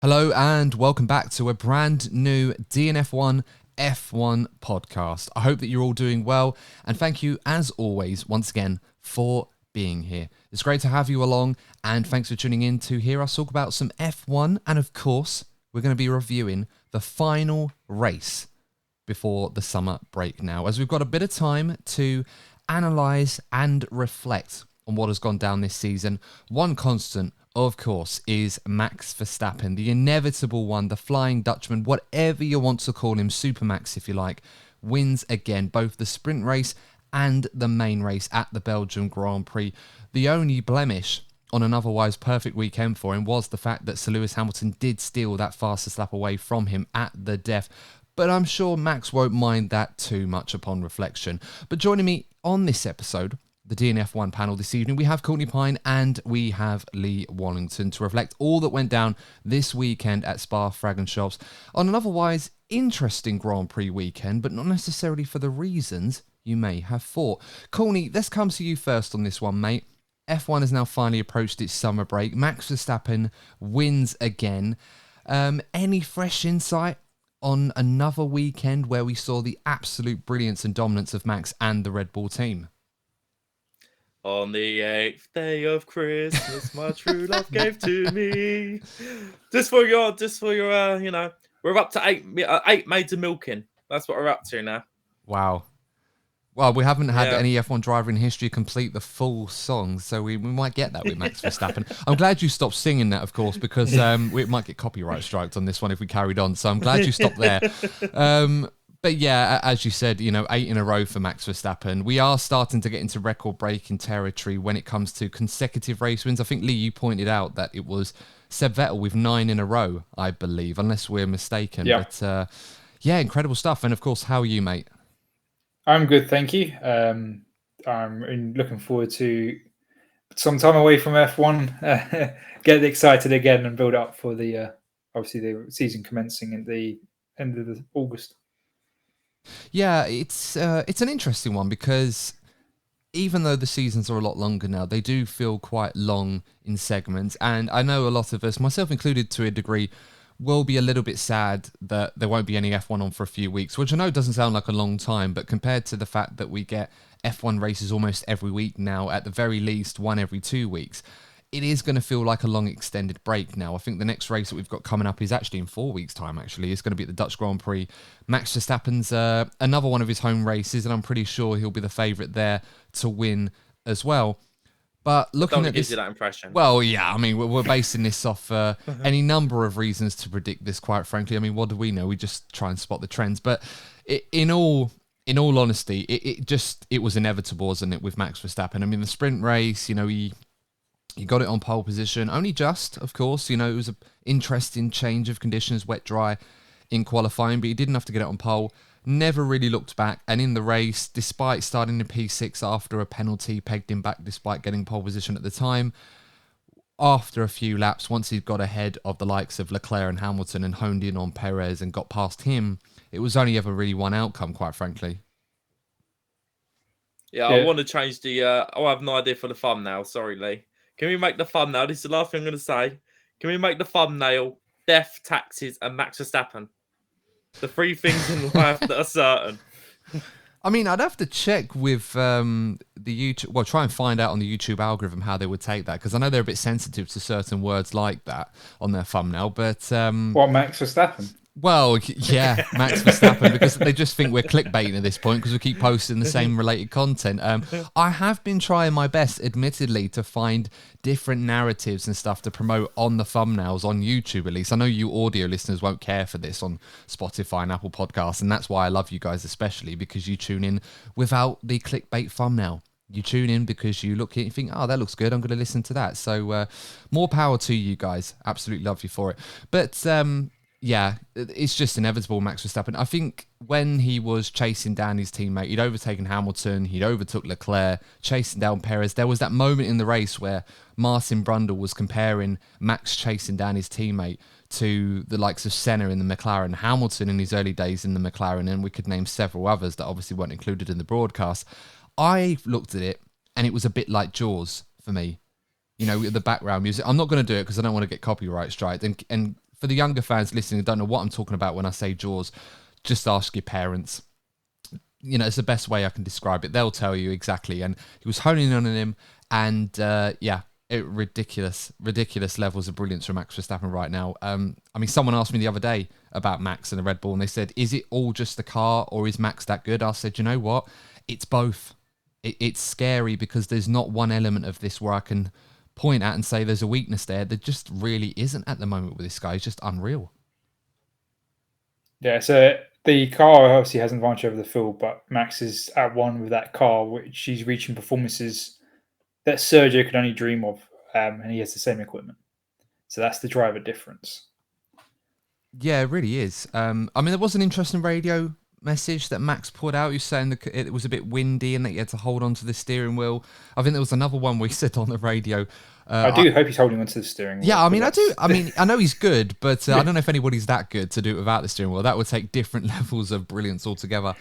Hello and welcome back to a brand new DNF1 F1 podcast. I hope that you're all doing well, and thank you as always once again for being here. It's great to have you along, and thanks for tuning in to hear us talk about some F1, and of course we're going to be reviewing the final race before the summer break now, as we've got a bit of time to analyse and reflect on what has gone down this season. One constant, of course, is Max Verstappen, the inevitable one, the Flying Dutchman, whatever you want to call him, Super Max if you like, wins again, both the sprint race and the main race at the Belgium Grand Prix. The only blemish on an otherwise perfect weekend for him was the fact that Sir Lewis Hamilton did steal that fastest lap away from him at the death. But I'm sure Max won't mind that too much upon reflection. But joining me on this episode, the DNF1 panel this evening, we have Courtney Pine and we have Lee Wallington to reflect all that went down this weekend at Spa-Francorchamps on an otherwise interesting Grand Prix weekend, but not necessarily for the reasons you may have thought. Courtney, let's come to you first on this one, mate. F1 has now finally approached its summer break. Max Verstappen wins again. Any fresh insight on another weekend where we saw the absolute brilliance and dominance of Max and the Red Bull team? On the 8th day of Christmas, my true love gave to me. Just for your, we're up to eight maids of milking. That's what we're up to now. Wow. Well, we haven't had any F1 driver in history complete the full song, so we might get that with Max Verstappen. I'm glad you stopped singing that, of course, because we might get copyright striked on this one if we carried on, so I'm glad you stopped there. But yeah, as you said, 8 in a row for Max Verstappen. We are starting to get into record-breaking territory when it comes to consecutive race wins. I think, Lee, you pointed out that it was Seb Vettel with 9 in a row, I believe, unless we're mistaken. Yeah. But yeah, incredible stuff. And of course, how are you, mate? I'm good, thank you. I'm looking forward to some time away from F1, get excited again and build up for the obviously the season commencing at the end of August. Yeah, it's an interesting one because even though the seasons are a lot longer now, they do feel quite long in segments. And I know a lot of us, myself included to a degree, will be a little bit sad that there won't be any F1 on for a few weeks, which I know doesn't sound like a long time, but compared to the fact that we get F1 races almost every week now, at the very least one every 2 weeks, it is going to feel like a long extended break now. I think the next race that we've got coming up is actually in 4 weeks' time, actually. It's going to be at the Dutch Grand Prix. Max Verstappen's another one of his home races, and I'm pretty sure he'll be the favourite there to win as well. But looking at this, gives you that impression. Well, yeah, I mean, we're basing this off any number of reasons to predict this, quite frankly. I mean, what do we know? We just try and spot the trends. But in all honesty, it was inevitable, wasn't it, with Max Verstappen? I mean, the sprint race, he got it on pole position, only just, of course. It was an interesting change of conditions, wet, dry in qualifying, but he didn't have to get it on pole. Never really looked back, and in the race, despite starting in P6 after a penalty pegged him back despite getting pole position at the time, after a few laps, once he'd got ahead of the likes of Leclerc and Hamilton and honed in on Perez and got past him, it was only ever really one outcome, quite frankly. Yeah, I want to change the... I have no idea for the thumbnail, sorry, Lee. Can we make the thumbnail? This is the last thing I'm going to say. Can we make the thumbnail death, taxes, and Max Verstappen? The 3 things in life that are certain. I mean, I'd have to check with the YouTube... Well, try and find out on the YouTube algorithm how they would take that, because I know they're a bit sensitive to certain words like that on their thumbnail, but... What, Max Verstappen? Well, yeah, Max Verstappen, because they just think we're clickbaiting at this point because we keep posting the same related content. I have been trying my best, admittedly, to find different narratives and stuff to promote on the thumbnails on YouTube, at least. I know you audio listeners won't care for this on Spotify and Apple Podcasts, and that's why I love you guys especially, because you tune in without the clickbait thumbnail. You tune in because you look at it and think, oh, that looks good, I'm going to listen to that. So more power to you guys. Absolutely love you for it. But... yeah, it's just inevitable, Max Verstappen. I think when he was chasing down his teammate, he'd overtaken Hamilton, he'd overtook Leclerc, chasing down Perez. There was that moment in the race where Martin Brundle was comparing Max chasing down his teammate to the likes of Senna in the McLaren, Hamilton in his early days in the McLaren, and we could name several others that obviously weren't included in the broadcast. I looked at it, and it was a bit like Jaws for me. The background music. I'm not going to do it because I don't want to get copyright striked. And for the younger fans listening who don't know what I'm talking about when I say Jaws, just ask your parents. You know, it's the best way I can describe it. They'll tell you exactly. And he was honing in on him, and ridiculous levels of brilliance from Max Verstappen right now. I mean, someone asked me the other day about Max and the Red Bull, and they said, is it all just the car, or is Max that good? I said, you know what? It's both. It's scary because there's not one element of this where I can point at and say there's a weakness there. There just really isn't at the moment with this guy. He's just unreal. Yeah, so the car obviously has an advantage over the field, but Max is at one with that car, which he's reaching performances that Sergio could only dream of, and he has the same equipment. So that's the driver difference. Yeah, it really is. I mean, there was an interesting radio message that Max put out. He was saying that it was a bit windy and that he had to hold on to the steering wheel. I think there was another one where he said on the radio, I do hope he's holding onto the steering wheel. Yeah, I mean, I do. I mean, I know he's good, but I don't know if anybody's that good to do it without the steering wheel. That would take different levels of brilliance altogether.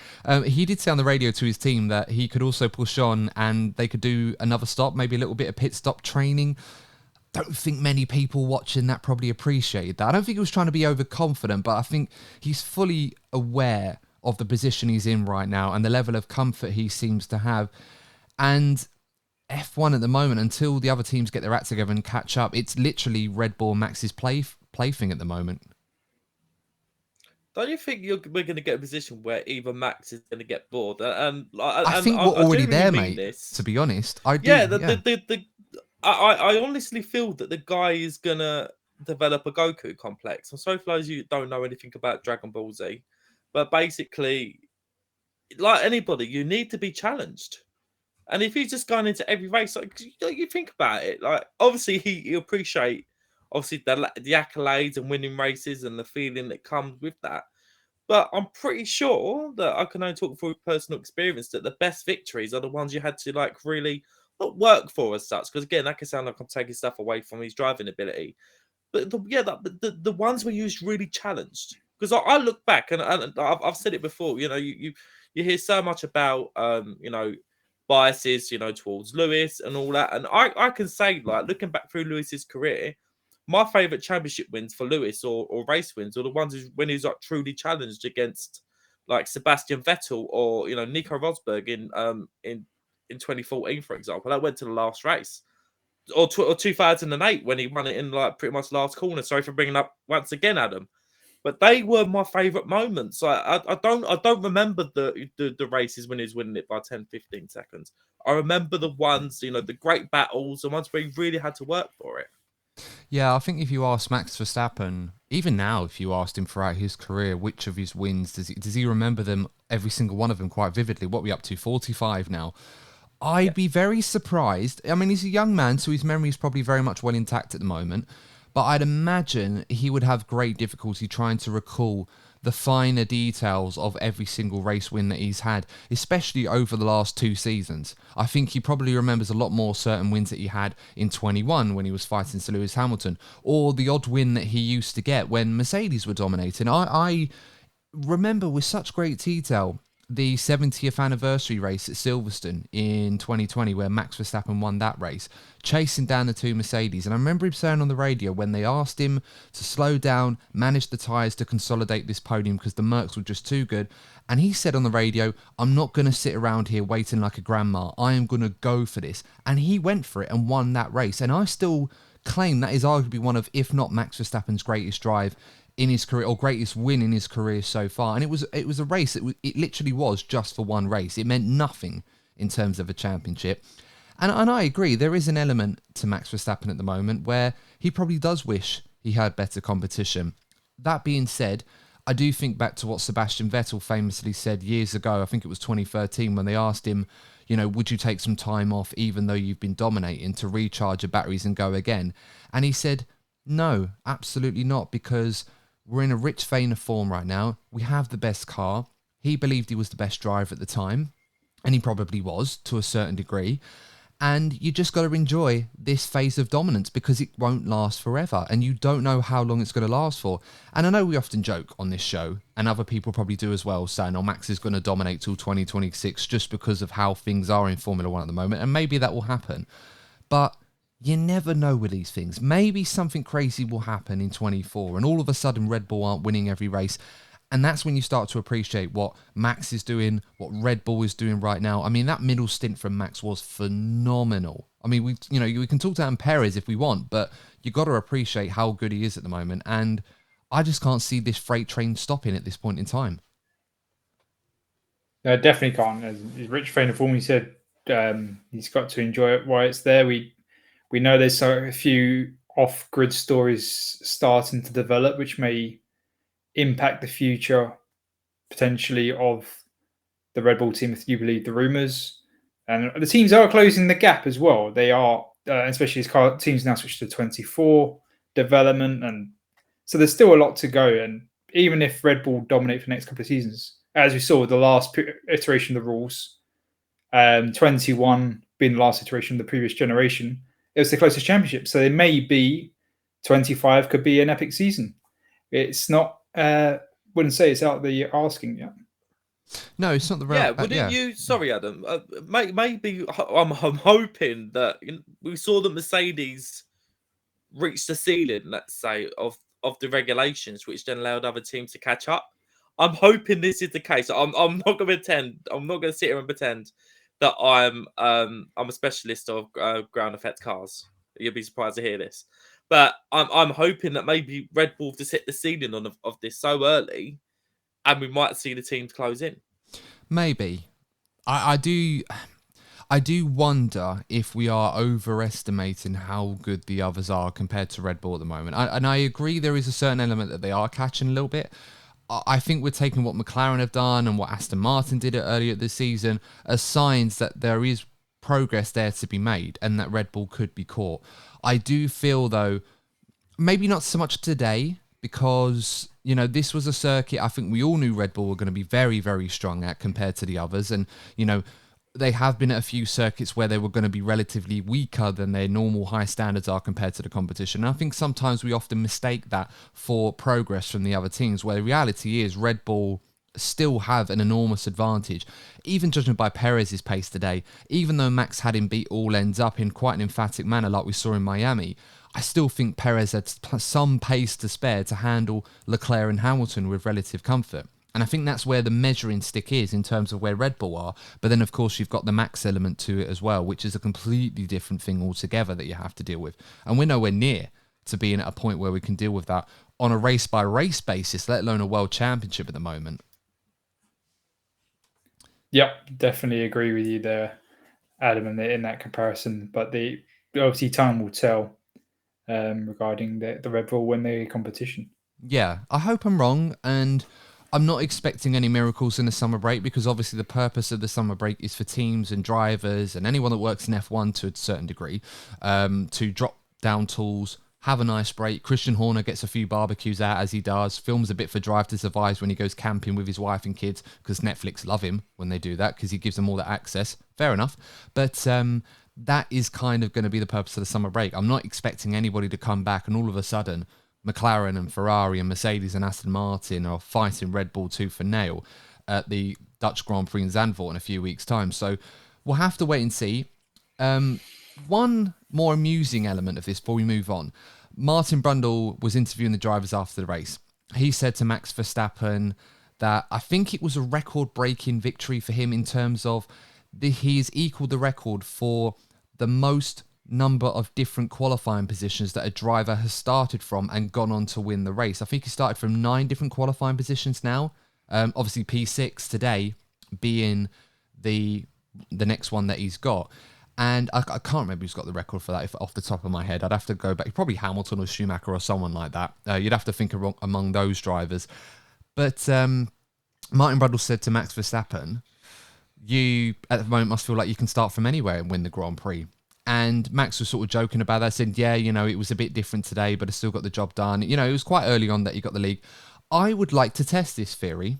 He did say on the radio to his team that he could also push on and they could do another stop, maybe a little bit of pit stop training. Don't think many people watching that probably appreciated that. I don't think he was trying to be overconfident, but I think he's fully aware of the position he's in right now and the level of comfort he seems to have. And F1 at the moment, until the other teams get their act together and catch up, it's literally Red Bull Max's plaything at the moment. Don't you think we're going to get a position where either Max is going to get bored? And I think we're already there, mate. To be honest, I do. Yeah, I honestly feel that the guy is going to develop a Goku complex. I'm sorry for those of you who don't know anything about Dragon Ball Z, but basically, like anybody, you need to be challenged. And if he's just going into every race, like you think about it, like obviously he appreciate obviously the accolades and winning races and the feeling that comes with that. But I'm pretty sure that I can only talk through personal experience that the best victories are the ones you had to like really not work for as such. Because again, that can sound like I'm taking stuff away from his driving ability. But the ones where you was really challenged. Because I look back and I've said it before. You know, you hear so much about biases, towards Lewis and all that. And I can say, like, looking back through Lewis's career, my favourite championship wins for Lewis or race wins are the ones when he's like truly challenged against like Sebastian Vettel or Nico Rosberg in 2014, for example. That went to the last race. Or 2008 when he won it in like pretty much last corner. Sorry for bringing up once again, Adam. But they were my favourite moments. I don't remember the races when he was winning it by 10, 15 seconds. I remember the ones, the great battles, the ones where he really had to work for it. Yeah, I think if you ask Max Verstappen, even now, if you asked him throughout his career, which of his wins does he remember them, every single one of them quite vividly? What are we up to? 45 now. I'd be very surprised. I mean, he's a young man, so his memory is probably very much well intact at the moment. But I'd imagine he would have great difficulty trying to recall the finer details of every single race win that he's had, especially over the last 2 seasons. I think he probably remembers a lot more certain wins that he had in 21 when he was fighting Sir Lewis Hamilton, or the odd win that he used to get when Mercedes were dominating. I remember with such great detail the 70th anniversary race at Silverstone in 2020 where Max Verstappen won that race, chasing down the 2 Mercedes. And I remember him saying on the radio when they asked him to slow down, manage the tyres to consolidate this podium because the Mercs were just too good. And he said on the radio, I'm not going to sit around here waiting like a grandma. I am going to go for this. And he went for it and won that race. And I still claim that is arguably one of, if not Max Verstappen's greatest drive in his career, or greatest win in his career so far. And it was a race, it literally was just for one race. It meant nothing in terms of a championship. And I agree, there is an element to Max Verstappen at the moment where he probably does wish he had better competition. That being said, I do think back to what Sebastian Vettel famously said years ago, I think it was 2013, when they asked him, would you take some time off even though you've been dominating to recharge your batteries and go again? And he said, no, absolutely not, because we're in a rich vein of form right now. We have the best car. He believed he was the best driver at the time, and he probably was to a certain degree. And you just got to enjoy this phase of dominance because it won't last forever, and you don't know how long it's going to last for. And I know we often joke on this show, and other people probably do as well, saying, Max is going to dominate till 2026 just because of how things are in Formula 1 at the moment, and maybe that will happen. But you never know with these things. Maybe something crazy will happen in 24 and all of a sudden Red Bull aren't winning every race. And that's when you start to appreciate what Max is doing, what Red Bull is doing right now. I mean, that middle stint from Max was phenomenal. I mean, we can talk down Perez if we want, but you got to appreciate how good he is at the moment. And I just can't see this freight train stopping at this point in time. No, definitely can't. As Rich Trainer for me said, he's got to enjoy it while it's there. We know there's a few off-grid stories starting to develop, which may impact the future potentially of the Red Bull team, if you believe the rumours. And the teams are closing the gap as well. They are, especially as teams now switch to 24 development. And so there's still a lot to go. And even if Red Bull dominate for the next couple of seasons, as we saw with the last iteration of the rules, 21 being the last iteration of the previous generation, it was the closest championship. So they may be 25 could be an epic season. It's not, wouldn't say it's out the asking yet. No, it's not the route. Yeah, wouldn't you? Sorry, Adam. Maybe I'm hoping that we saw the Mercedes reach the ceiling, let's say, of the regulations, which then allowed other teams to catch up. I'm hoping this is the case. I'm not going to pretend. I'm not going to sit here and pretend that I'm a specialist of ground effect cars. You'll be surprised to hear this, but I'm hoping that maybe Red Bull to set the ceiling of this so early, and we might see the teams close in. Maybe. I do wonder if we are overestimating how good the others are compared to Red Bull at the moment. And I agree there is a certain element that they are catching a little bit. I think we're taking what McLaren have done and what Aston Martin did earlier this season as signs that there is progress there to be made and that Red Bull could be caught. I do feel, though, maybe not so much today, because, this was a circuit I think we all knew Red Bull were going to be very, very strong at compared to the others. And, they have been at a few circuits where they were going to be relatively weaker than their normal high standards are compared to the competition. And I think sometimes we often mistake that for progress from the other teams, where the reality is Red Bull still have an enormous advantage. Even judging by Perez's pace today, even though Max had him beat all ends up in quite an emphatic manner like we saw in Miami, I still think Perez had some pace to spare to handle Leclerc and Hamilton with relative comfort. And I think that's where the measuring stick is in terms of where Red Bull are. But then, of course, you've got the Max element to it as well, which is a completely different thing altogether that you have to deal with. And we're nowhere near to being at a point where we can deal with that on a race-by-race basis, let alone a world championship at the moment. Yep, definitely agree with you there, Adam, in that comparison. But obviously time will tell regarding the Red Bull when they're competition. Yeah, I hope I'm wrong, and I'm not expecting any miracles in the summer break, because obviously the purpose of the summer break is for teams and drivers and anyone that works in F1 to a certain degree to drop down tools, have a nice break. Christian Horner gets a few barbecues out, as he does, films a bit for Drive to Survive when he goes camping with his wife and kids, because Netflix love him when they do that, because he gives them all that access. Fair enough. But that is kind of going to be the purpose of the summer break. I'm not expecting anybody to come back and all of a sudden McLaren and Ferrari and Mercedes and Aston Martin are fighting Red Bull tooth and nail at the Dutch Grand Prix in Zandvoort in a few weeks' time. So we'll have to wait and see. One more amusing element of this before we move on. Martin Brundle was interviewing the drivers after the race. He said to Max Verstappen that I think it was a record-breaking victory for him in terms of he's equaled the record for the most number of different qualifying positions that a driver has started from and gone on to win the race. I think he started from 9 different qualifying positions now. Obviously P6 today being the next one that he's got. And I can't remember who's got the record for that off the top of my head. I'd have to go back. Probably Hamilton or Schumacher or someone like that. You'd have to think among those drivers. But Martin Brundle said to Max Verstappen, you at the moment must feel like you can start from anywhere and win the Grand Prix. And Max was sort of joking about that, saying, yeah, it was a bit different today, but I still got the job done. It was quite early on that he got the league. I would like to test this theory.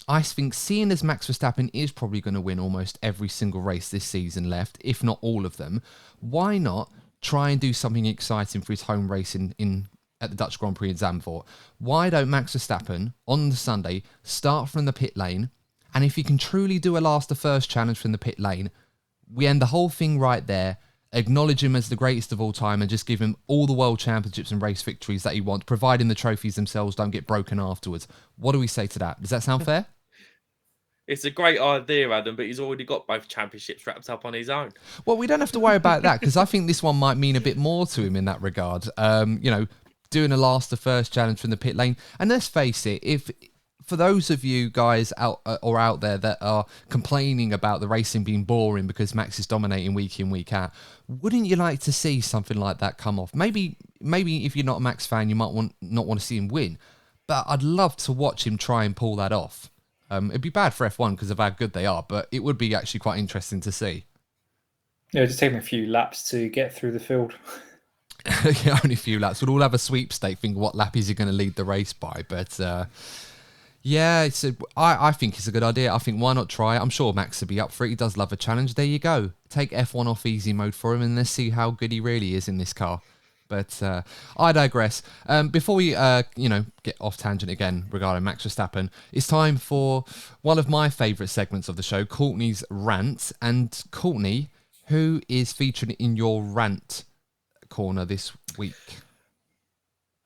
I think seeing as Max Verstappen is probably going to win almost every single race this season left, if not all of them, why not try and do something exciting for his home race in at the Dutch Grand Prix in Zandvoort? Why don't Max Verstappen on the Sunday start from the pit lane, and if he can truly do a last to first challenge from the pit lane, we end the whole thing right there. acknowledge him as the greatest of all time and just give him all the world championships and race victories that he wants, providing the trophies themselves don't get broken afterwards. What do we say to that? Does that sound fair? It's a great idea, Adam, but he's already got both championships wrapped up on his own. Well, we don't have to worry about that because I think this one might mean a bit more to him in that regard. Doing a the first challenge from the pit lane. And let's face it, if for those of you guys out there that are complaining about the racing being boring because Max is dominating week in, week out, wouldn't you like to see something like that come off? Maybe if you're not a Max fan, you might not want to see him win, but I'd love to watch him try and pull that off. It'd be bad for F1 because of how good they are, but it would be actually quite interesting to see. Yeah, just take him a few laps to get through the field. Yeah, only a few laps. We'll all have a sweepstake thinking what lap is he going to lead the race by, but I think it's a good idea. I think why not try it? I'm sure Max would be up for it. He does love a challenge. There you go. Take F1 off easy mode for him and let's see how good he really is in this car. But I digress. Before we, get off tangent again regarding Max Verstappen, it's time for one of my favourite segments of the show, Courtney's Rant. And Courtney, who is featured in your rant corner this week?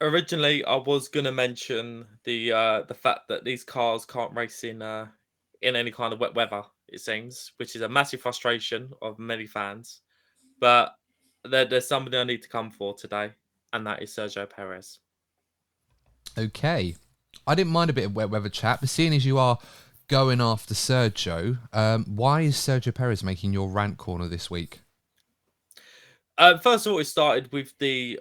Originally, I was going to mention the fact that these cars can't race in any kind of wet weather, it seems, which is a massive frustration of many fans. But there's somebody I need to come for today, and that is Sergio Perez. Okay. I didn't mind a bit of wet weather chat, but seeing as you are going after Sergio, why is Sergio Perez making your rant corner this week? First of all, it started with the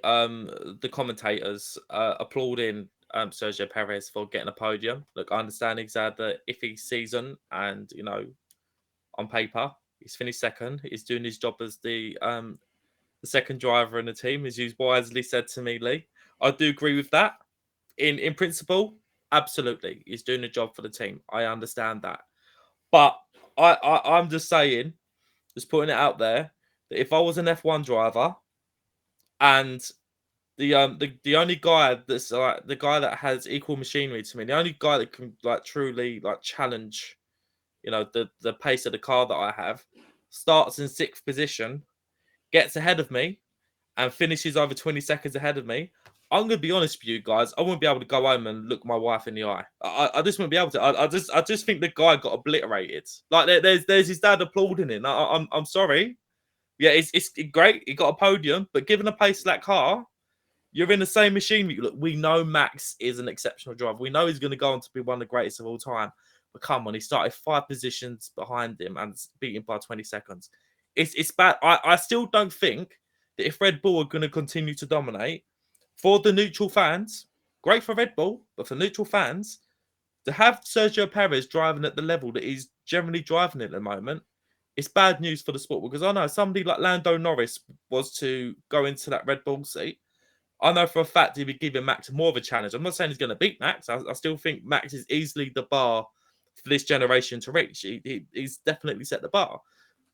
commentators applauding Sergio Perez for getting a podium. Look, I understand he's had the iffy season, and on paper he's finished second. He's doing his job as the second driver in the team, as you wisely said to me, Lee. I do agree with that. In principle, absolutely, he's doing a job for the team. I understand that, but I'm just saying, just putting it out there, that if I was an F1 driver and the only guy that's the guy that has equal machinery to me, the only guy that can truly challenge, the pace of the car that I have, starts in 6th position, gets ahead of me, and finishes over 20 seconds ahead of me, I'm going to be honest with you guys, I won't be able to go home and look my wife in the eye. I just won't be able to. I just think the guy got obliterated. There's his dad applauding him. I'm sorry. Yeah, it's great. He got a podium, but given a pace to that car, you're in the same machine. Look, we know Max is an exceptional driver. We know he's going to go on to be one of the greatest of all time. But come on, he started 5 positions behind him and beat him by 20 seconds. It's bad. I still don't think that if Red Bull are going to continue to dominate, for the neutral fans, great for Red Bull, but for neutral fans, to have Sergio Perez driving at the level that he's generally driving at the moment, it's bad news for the sport, because I know somebody like Lando Norris was to go into that Red Bull seat. I know for a fact he'd be giving Max more of a challenge. I'm not saying he's going to beat Max. I still think Max is easily the bar for this generation to reach. He's definitely set the bar.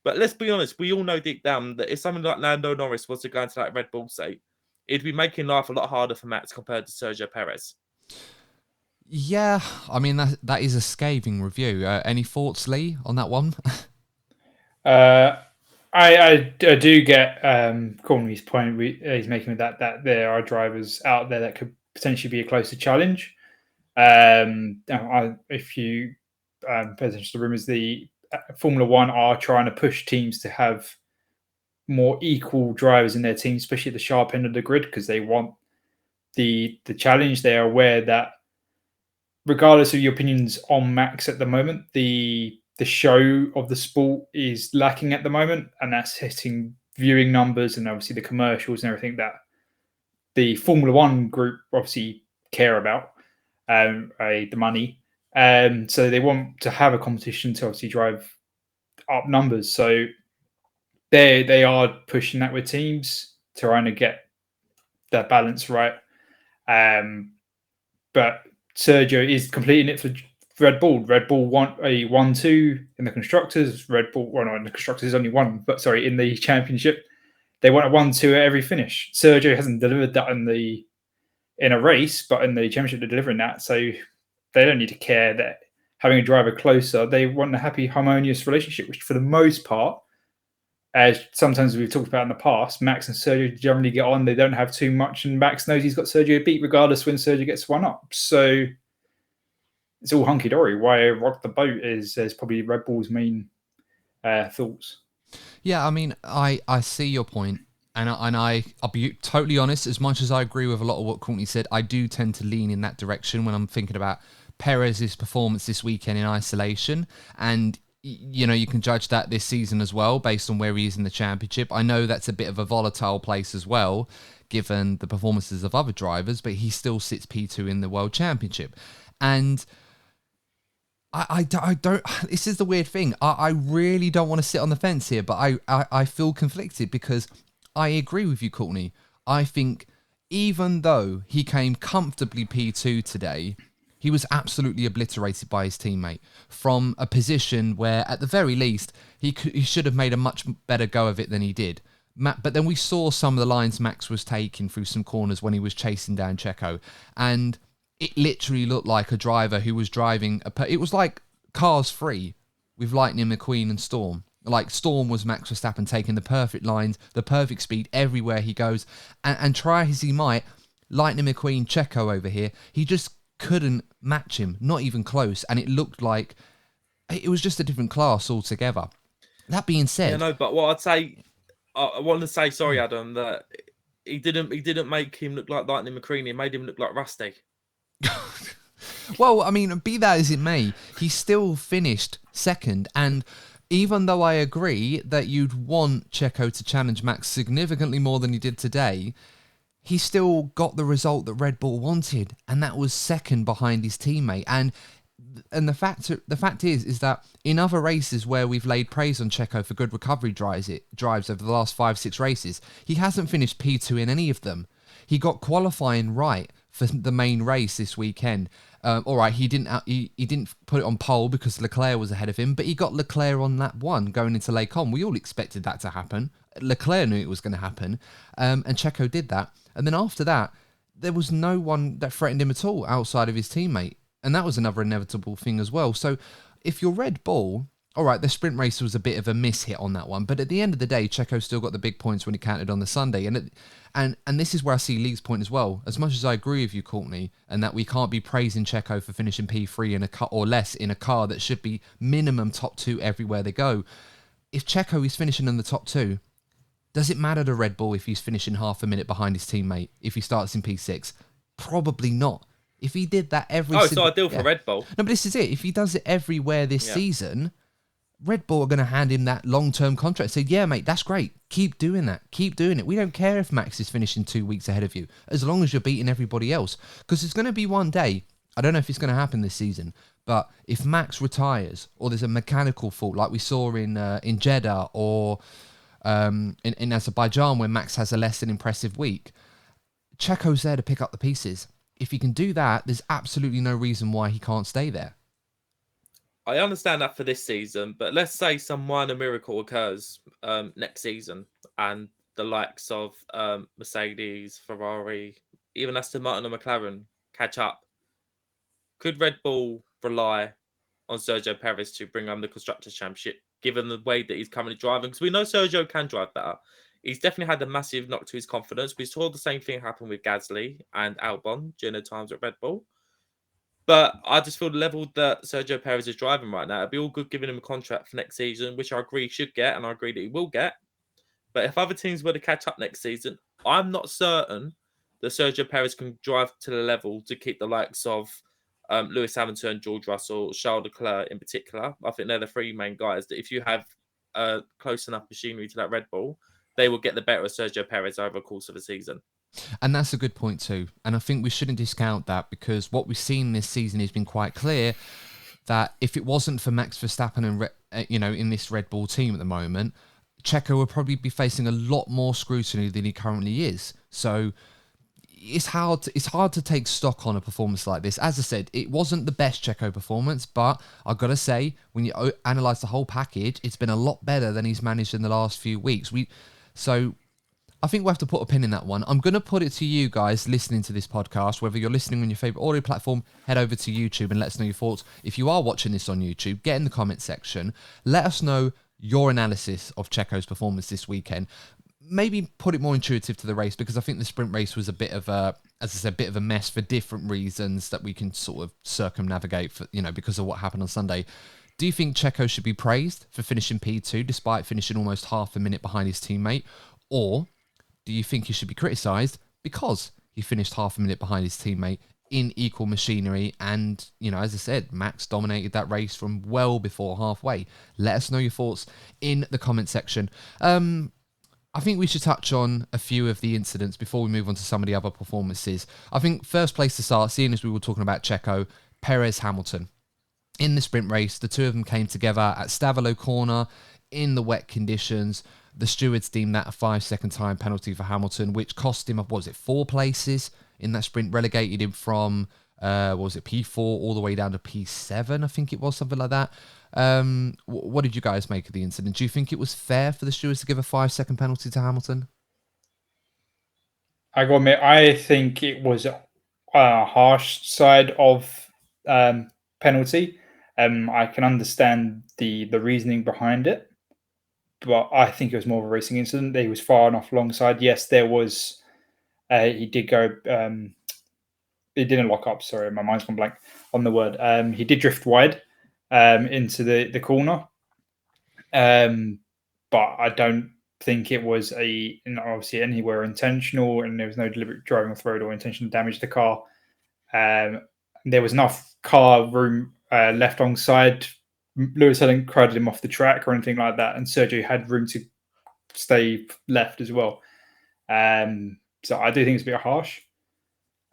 But let's be honest, we all know deep down that if somebody like Lando Norris was to go into that Red Bull seat, it'd be making life a lot harder for Max compared to Sergio Perez. Yeah, I mean, that is a scathing review. Any thoughts, Lee, on that one? I do get Courtney's point. He's making that there are drivers out there that could potentially be a closer challenge. If you pay attention to the rumours, the Formula One are trying to push teams to have more equal drivers in their team, especially at the sharp end of the grid, because they want the challenge. They are aware that regardless of your opinions on Max at the moment, the show of the sport is lacking at the moment, and that's hitting viewing numbers and obviously the commercials and everything that the Formula One group obviously care about, the money. So they want to have a competition to obviously drive up numbers. So they are pushing that with teams, trying to get that balance right. But Sergio is completing it for Red Bull. Red Bull won a 1-2 in the constructors. Red Bull, well, no, in the constructors is only one, but sorry, in the championship, they won a 1-2 at every finish. Sergio hasn't delivered that in a race, but in the championship they're delivering that. So they don't need to care that having a driver closer. They want a happy, harmonious relationship, which for the most part, as sometimes we've talked about in the past, Max and Sergio generally get on. They don't have too much, and Max knows he's got Sergio beat regardless when Sergio gets one up. So it's all hunky-dory. Why rock the boat is probably Red Bull's main thoughts. Yeah, I mean, I see your point, and I'll be totally honest. As much as I agree with a lot of what Courtney said, I do tend to lean in that direction when I'm thinking about Perez's performance this weekend in isolation, and you know, you can judge that this season as well based on where he is in the championship. I know that's a bit of a volatile place as well, given the performances of other drivers, but he still sits P2 in the World Championship, and I don't. This is the weird thing. I really don't want to sit on the fence here, but I feel conflicted because I agree with you, Courtney. I think even though he came comfortably P2 today, he was absolutely obliterated by his teammate from a position where, at the very least, he should have made a much better go of it than he did. But then we saw some of the lines Max was taking through some corners when he was chasing down Checo, and it literally looked like a driver who was driving it was like Cars 3 with Lightning McQueen and Storm. Like, Storm was Max Verstappen taking the perfect lines, the perfect speed everywhere he goes. And try as he might, Lightning McQueen, Checo over here, he just couldn't match him, not even close. And it looked like it was just a different class altogether. That being said... Yeah, no, but what I'd say... I want to say, sorry, Adam, that he didn't make him look like Lightning McQueen. He made him look like Rusty. Well, I mean, be that as it may, he still finished second. And even though I agree that you'd want Checo to challenge Max significantly more than he did today, he still got the result that Red Bull wanted, and that was second behind his teammate. And the fact is that in other races where we've laid praise on Checo for good recovery drives over the last 5-6 races, he hasn't finished P2 in any of them. He got qualifying right for the main race this weekend. All right, he didn't put it on pole because Leclerc was ahead of him, but he got Leclerc on lap 1 going into Les Combes. We all expected that to happen. Leclerc knew it was going to happen, and Checo did that. And then after that, there was no one that threatened him at all outside of his teammate, and that was another inevitable thing as well. So if you're Red Bull, all right, the sprint race was a bit of a miss hit on that one, but at the end of the day, Checo still got the big points when he counted on the Sunday, and this is where I see Lee's point as well. As much as I agree with you, Courtney, and that we can't be praising Checo for finishing P3 in a car or less in a car that should be minimum top 2 everywhere they go. If Checo is finishing in the top 2, does it matter to Red Bull if he's finishing half a minute behind his teammate if he starts in P6? Probably not. If he did that it's ideal for Red Bull. No, but this is it. If he does it everywhere this season, Red Bull are going to hand him that long-term contract. Say, yeah, mate, that's great. Keep doing that. Keep doing it. We don't care if Max is finishing 2 weeks ahead of you, as long as you're beating everybody else. Because there's going to be one day, I don't know if it's going to happen this season, but if Max retires or there's a mechanical fault like we saw in Jeddah or in Azerbaijan where Max has a less than impressive week, Checo's there to pick up the pieces. If he can do that, there's absolutely no reason why he can't stay there. I understand that for this season, but let's say some minor miracle occurs next season and the likes of Mercedes, Ferrari, even Aston Martin and McLaren catch up. Could Red Bull rely on Sergio Perez to bring home the Constructors' Championship, given the way that he's currently driving? Because we know Sergio can drive better. He's definitely had a massive knock to his confidence. We saw the same thing happen with Gasly and Albon during their times at Red Bull. But I just feel the level that Sergio Perez is driving right now, it'd be all good giving him a contract for next season, which I agree he should get, and I agree that he will get. But if other teams were to catch up next season, I'm not certain that Sergio Perez can drive to the level to keep the likes of Lewis Hamilton, George Russell, Charles Leclerc in particular. I think they're the three main guys that if you have close enough machinery to that Red Bull, they will get the better of Sergio Perez over the course of the season. And that's a good point too. And I think we shouldn't discount that, because what we've seen this season has been quite clear that if it wasn't for Max Verstappen and in this Red Bull team at the moment, Checo would probably be facing a lot more scrutiny than he currently is. So it's hard to take stock on a performance like this. As I said, it wasn't the best Checo performance, but I've got to say, when you analyse the whole package, it's been a lot better than he's managed in the last few weeks. So I think we'll have to put a pin in that one. I'm going to put it to you guys listening to this podcast, whether you're listening on your favourite audio platform, head over to YouTube and let us know your thoughts. If you are watching this on YouTube, get in the comment section. Let us know your analysis of Checo's performance this weekend. Maybe put it more intuitive to the race, because I think the sprint race was a bit of a, as I said, bit of a mess for different reasons that we can sort of circumnavigate for, because of what happened on Sunday. Do you think Checo should be praised for finishing P2 despite finishing almost half a minute behind his teammate? Or do you think he should be criticised because he finished half a minute behind his teammate in equal machinery? And, as I said, Max dominated that race from well before halfway. Let us know your thoughts in the comment section. I think we should touch on a few of the incidents before we move on to some of the other performances. I think first place to start, seeing as we were talking about Checo, Perez, Hamilton. In the sprint race, the two of them came together at Stavelot Corner in the wet conditions. The stewards deemed that a 5-second time penalty for Hamilton, which cost him, 4 places in that sprint, relegated him from, P4 all the way down to P7, I think it was, something like that. What did you guys make of the incident? Do you think it was fair for the stewards to give a 5-second penalty to Hamilton? I gotta admit, I think it was a harsh side of penalty. I can understand the reasoning behind it, but I think it was more of a racing incident. He was far enough alongside. Yes, there was. He did go. He didn't lock up. Sorry, my mind's gone blank on the word. He did drift wide into the corner, but I don't think it was obviously anywhere intentional, and there was no deliberate driving off the road or intention to damage the car. There was enough car room left on side. Lewis hadn't crowded him off the track or anything like that, and Sergio had room to stay left as well. So I do think it's a bit harsh.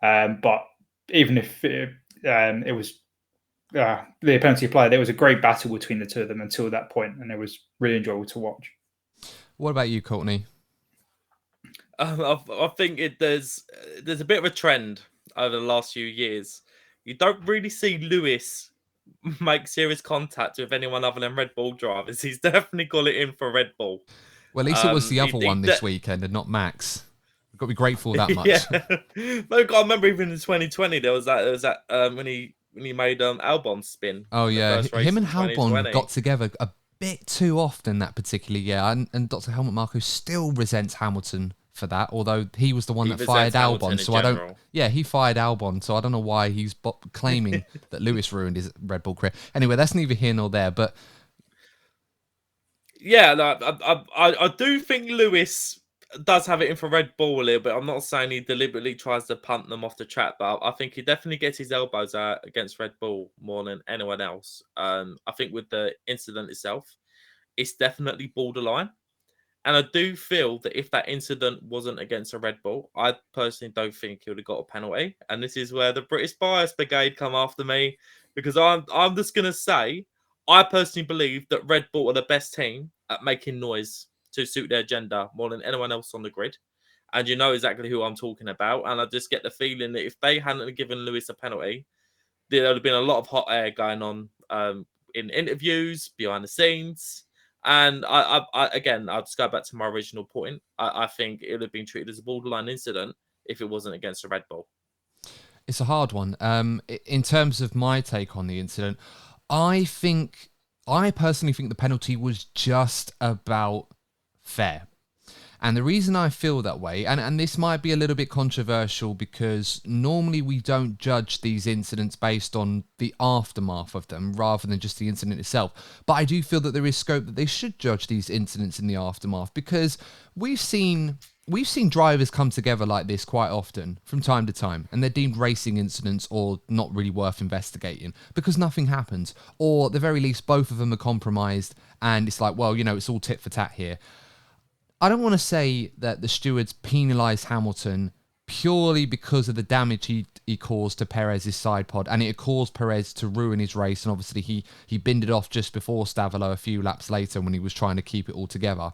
But even if it was the penalty applied, there was a great battle between the two of them until that point, and it was really enjoyable to watch. What about you, Courtney? I think there's a bit of a trend over the last few years. You don't really see Lewis make serious contact with anyone other than Red Bull drivers. He's definitely got it in for Red Bull. Well, at least it was the other one this weekend and not Max. We've got to be grateful that much. Yeah. But I remember even in 2020 there was that when he made Albon spin. Oh yeah, him and Albon got together a bit too often that particular year, and Dr. Helmut Marko still resents Hamilton for that, although he was the one that fired Albon. So he fired Albon, so I don't know why he's claiming that Lewis ruined his Red Bull career. Anyway, that's neither here nor there, but yeah, I do think Lewis does have it in for Red Bull a little bit. I'm not saying he deliberately tries to punt them off the track, but I think he definitely gets his elbows out against Red Bull more than anyone else. I think with the incident itself, it's definitely borderline. And I do feel that if that incident wasn't against a Red Bull, I personally don't think he would have got a penalty. And this is where the British Bias Brigade come after me, because I'm just going to say, I personally believe that Red Bull are the best team at making noise to suit their agenda more than anyone else on the grid. And you know exactly who I'm talking about. And I just get the feeling that if they hadn't given Lewis a penalty, there would have been a lot of hot air going on in interviews, behind the scenes. And I'll just go back to my original point. I think it would have been treated as a borderline incident if it wasn't against a Red Bull. It's a hard one. In terms of my take on the incident, I personally think the penalty was just about fair. And the reason I feel that way, and this might be a little bit controversial, because normally we don't judge these incidents based on the aftermath of them rather than just the incident itself. But I do feel that there is scope that they should judge these incidents in the aftermath, because we've seen drivers come together like this quite often from time to time, and they're deemed racing incidents or not really worth investigating because nothing happens, or at the very least both of them are compromised and it's like, well, it's all tit for tat here. I don't want to say that the stewards penalised Hamilton purely because of the damage he caused to Perez's side pod, and it caused Perez to ruin his race, and obviously he binned it off just before Stavelot a few laps later when he was trying to keep it all together.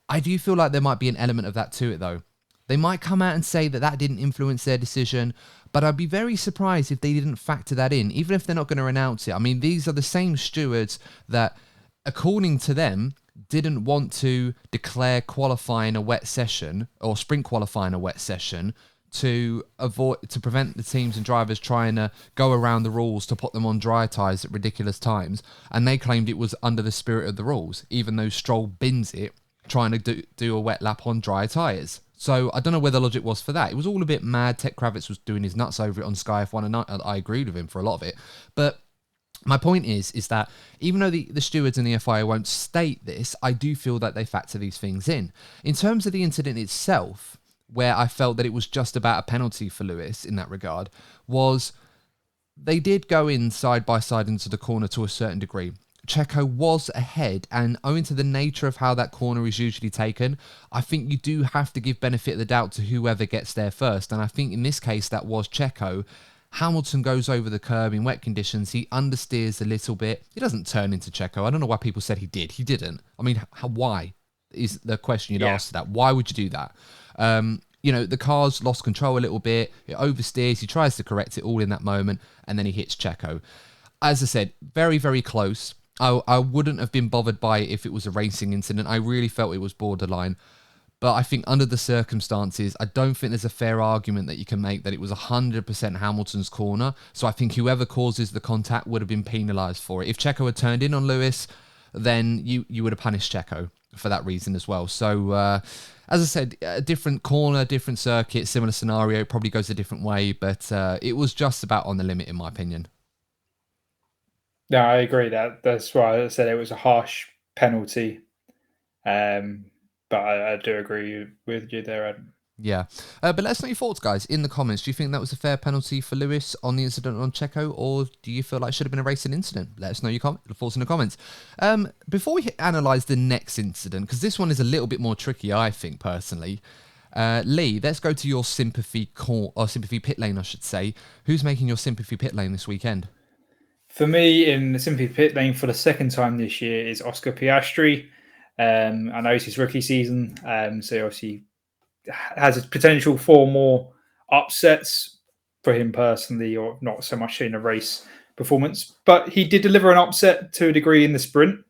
I do feel like there might be an element of that to it, though. They might come out and say that didn't influence their decision, but I'd be very surprised if they didn't factor that in, even if they're not going to announce it. I mean, these are the same stewards that, according to them, didn't want to declare qualifying a wet session or sprint qualifying a wet session to prevent the teams and drivers trying to go around the rules to put them on dry tyres at ridiculous times, and they claimed it was under the spirit of the rules, even though Stroll bins it trying to do a wet lap on dry tyres. So I don't know where the logic was for that. It was all a bit mad. Tech Kravitz was doing his nuts over it on Sky F1, and I agreed with him for a lot of it. But my point is that even though the stewards and the FIA won't state this, I do feel that they factor these things in. In terms of the incident itself, where I felt that it was just about a penalty for Lewis in that regard, was they did go in side by side into the corner to a certain degree. Checo was ahead, and owing to the nature of how that corner is usually taken, I think you do have to give benefit of the doubt to whoever gets there first. And I think in this case, that was Checo. Hamilton goes over the curb in wet conditions. He understeers a little bit. He doesn't turn into Checo. I don't know why people said he did. He didn't. I mean, why is the question you'd ask that. Why would you do that? The car's lost control a little bit. It oversteers. He tries to correct it all in that moment, and then he hits Checo. As I said, very, very close. I wouldn't have been bothered by it if it was a racing incident. I really felt it was borderline. But I think under the circumstances, I don't think there's a fair argument that you can make that it was 100% Hamilton's corner. So I think whoever causes the contact would have been penalised for it. If Checo had turned in on Lewis, then you would have punished Checo for that reason as well. So, as I said, a different corner, different circuit, similar scenario, probably goes a different way. But it was just about on the limit, in my opinion. No, I agree. That's why I said it was a harsh penalty. But I do agree with you there, Adam. Yeah. But let us know your thoughts, guys, in the comments. Do you think that was a fair penalty for Lewis on the incident on Checo, or do you feel like it should have been a racing incident? Let us know your thoughts in the comments. Before we analyse the next incident, because this one is a little bit more tricky, I think, personally. Lee, let's go to your sympathy pit lane, I should say. Who's making your sympathy pit lane this weekend? For me, in the sympathy pit lane for the second time this year is Oscar Piastri. I know it's his rookie season, so obviously has a potential for more upsets for him personally, or not so much in a race performance. But he did deliver an upset to a degree in the sprint,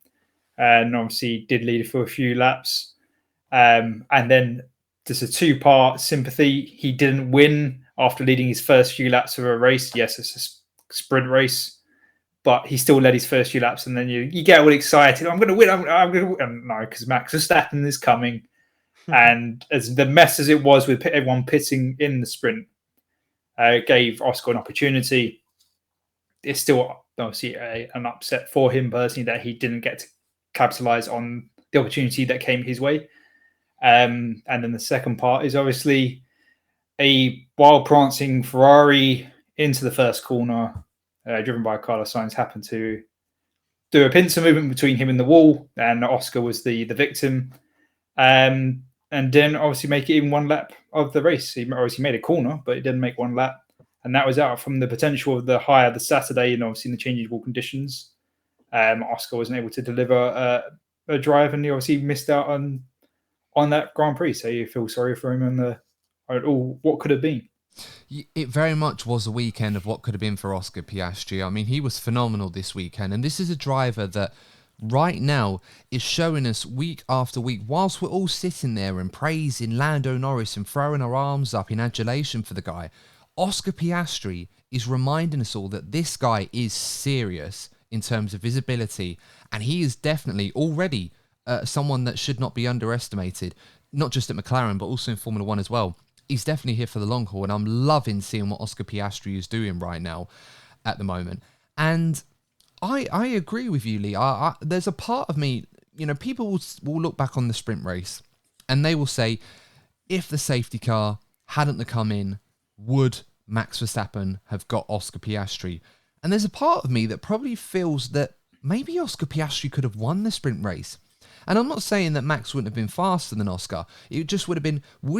and obviously did lead for a few laps. And then there's a two-part sympathy. He didn't win after leading his first few laps of a race. Yes, it's a sprint race, but he still led his first few laps, and then you get all excited. I'm going to win. I'm going to win. No, because Max Verstappen is coming. And as the mess as it was with everyone pitting in the sprint, gave Oscar an opportunity. It's still obviously an upset for him personally that he didn't get to capitalise on the opportunity that came his way. And then the second part is obviously a wild prancing Ferrari into the first corner, driven by Carlos Sainz, happened to do a pincer movement between him and the wall, and Oscar was the victim. And then obviously make it even one lap of the race. He obviously made a corner, but he didn't make one lap. And that was out from the potential of the high of the Saturday and obviously in the changeable conditions. Oscar wasn't able to deliver a drive, and he obviously missed out on that Grand Prix. So you feel sorry for him and what could have been. It very much was a weekend of what could have been for Oscar Piastri. I mean, he was phenomenal this weekend, and this is a driver that right now is showing us week after week, whilst we're all sitting there and praising Lando Norris and throwing our arms up in adulation for the guy, Oscar Piastri is reminding us all that this guy is serious in terms of visibility, and he is definitely already someone that should not be underestimated, not just at McLaren, but also in Formula 1 as well. He's definitely here for the long haul, and I'm loving seeing what Oscar Piastri is doing right now at the moment. And I agree with you, Lee. There's a part of me, people will look back on the sprint race and they will say, if the safety car hadn't come in, would Max Verstappen have got Oscar Piastri? And there's a part of me that probably feels that maybe Oscar Piastri could have won the sprint race. And I'm not saying that Max wouldn't have been faster than Oscar. It just would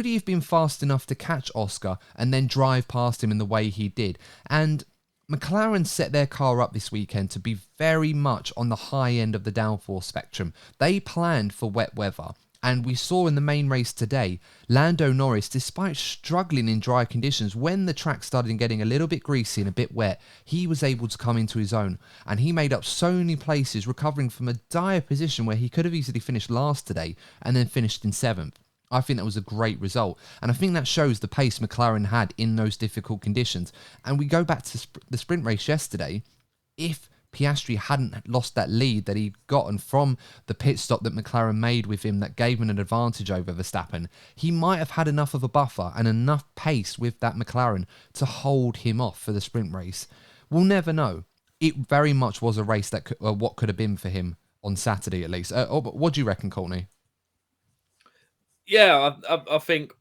he have been fast enough to catch Oscar and then drive past him in the way he did? And McLaren set their car up this weekend to be very much on the high end of the downforce spectrum. They planned for wet weather. And we saw in the main race today, Lando Norris, despite struggling in dry conditions, when the track started getting a little bit greasy and a bit wet, he was able to come into his own. And he made up so many places, recovering from a dire position where he could have easily finished last today and then finished in 7th. I think that was a great result. And I think that shows the pace McLaren had in those difficult conditions. And we go back to the sprint race yesterday. If Piastri hadn't lost that lead that he'd gotten from the pit stop that McLaren made with him that gave him an advantage over Verstappen, he might have had enough of a buffer and enough pace with that McLaren to hold him off for the sprint race. We'll never know. It very much was a race that what could have been for him on Saturday at least. What do you reckon, Courtney? Yeah, I think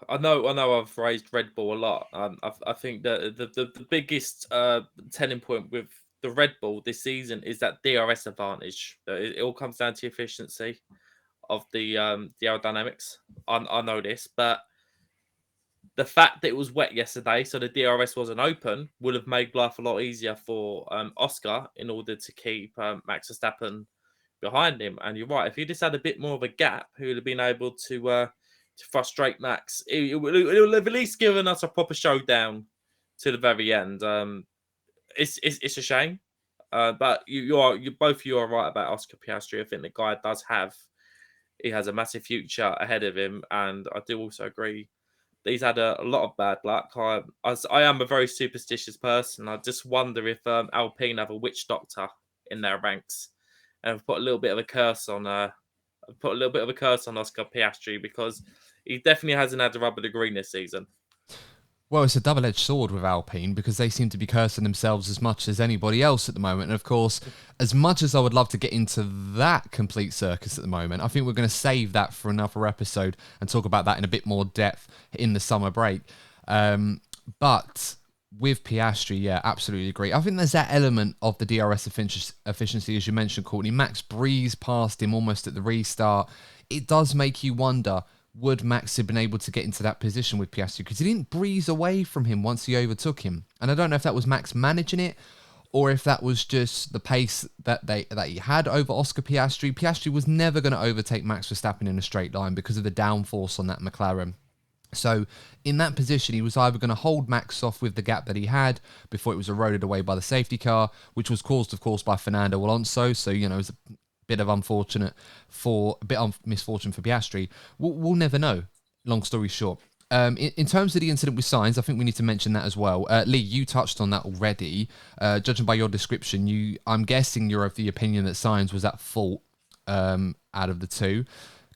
I know I've raised Red Bull a lot. I think that the biggest telling point with the Red Bull this season is that DRS advantage. It all comes down to efficiency of the aerodynamics. I know this, but the fact that it was wet yesterday, so the DRS wasn't open, would have made life a lot easier for Oscar in order to keep Max Verstappen behind him. And you're right, if he just had a bit more of a gap, he would have been able to frustrate Max. It would have at least given us a proper showdown to the very end. It's a shame, but you both of you are right about Oscar Piastri. I think the guy he has a massive future ahead of him, and I do also agree that he's had a lot of bad luck. I am a very superstitious person. I just wonder if Alpine have a witch doctor in their ranks and put a little bit of a curse on Oscar Piastri, because he definitely hasn't had the rub of the green this season. Well, it's a double-edged sword with Alpine because they seem to be cursing themselves as much as anybody else at the moment. And of course, as much as I would love to get into that complete circus at the moment, I think we're going to save that for another episode and talk about that in a bit more depth in the summer break. But with Piastri, yeah, absolutely agree. I think there's that element of the DRS efficiency, as you mentioned, Courtney. Max breezed past him almost at the restart. It does make you wonder, would Max have been able to get into that position with Piastri? Because he didn't breeze away from him once he overtook him. And I don't know if that was Max managing it or if that was just the pace that he had over Oscar Piastri. Piastri was never going to overtake Max Verstappen in a straight line because of the downforce on that McLaren. So in that position, he was either going to hold Max off with the gap that he had before it was eroded away by the safety car, which was caused, of course, by Fernando Alonso. So, it was a bit of misfortune for Piastri. We'll never know, long story short. In terms of the incident with Sainz, I think we need to mention that as well. Lee, you touched on that already. Judging by your description, I'm guessing you're of the opinion that Sainz was at fault out of the two.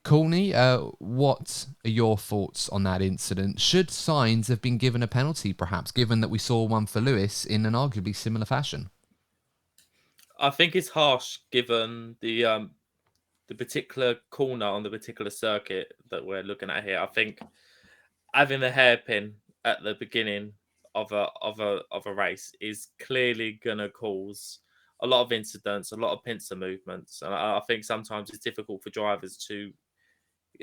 Courtney, what are your thoughts on that incident? Should Sainz have been given a penalty, perhaps, given that we saw one for Lewis in an arguably similar fashion? I think it's harsh given the particular corner on the particular circuit that we're looking at here. I think having a hairpin at the beginning of a race is clearly going to cause a lot of incidents, a lot of pincer movements, and I think sometimes it's difficult for drivers to.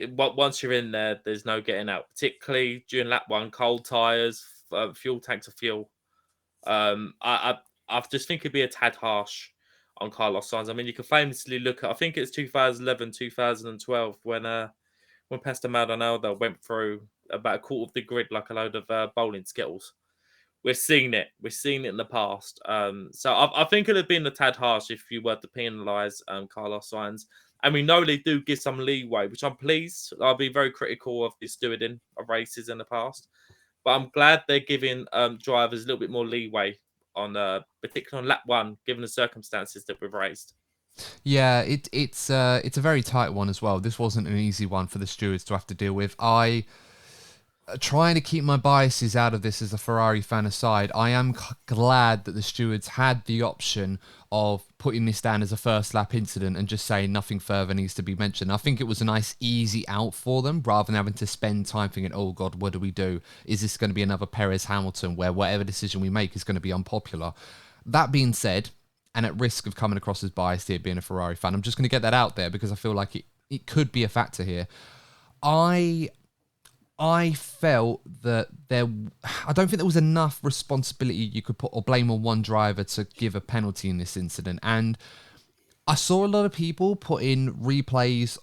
Once you're in there, there's no getting out. Particularly during lap one, cold tires, fuel tanks of fuel. I just think it'd be a tad harsh on Carlos Sainz. I mean, you can famously look at, I think it's 2011, 2012 when Pastor Maldonado went through about a quarter of the grid like a load of bowling skittles. We've seen it. We've seen it in the past. So I think it'd have been a tad harsh if you were to penalise Carlos Sainz. And we know they do give some leeway, which I'm pleased. I'll be very critical of the stewarding of races in the past. But I'm glad they're giving drivers a little bit more leeway on particularly on lap one, given the circumstances that we've raised. Yeah, it's a very tight one as well. This wasn't an easy one for the stewards to have to deal with. Trying to keep my biases out of this as a Ferrari fan aside, I am glad that the stewards had the option of putting this down as a first lap incident and just saying nothing further needs to be mentioned. I think it was a nice easy out for them rather than having to spend time thinking, oh God, what do we do? Is this going to be another Perez Hamilton where whatever decision we make is going to be unpopular? That being said, and at risk of coming across as biased here being a Ferrari fan, I'm just going to get that out there because I feel like it could be a factor here. I felt that I don't think there was enough responsibility you could put or blame on one driver to give a penalty in this incident. And I saw a lot of people put in replays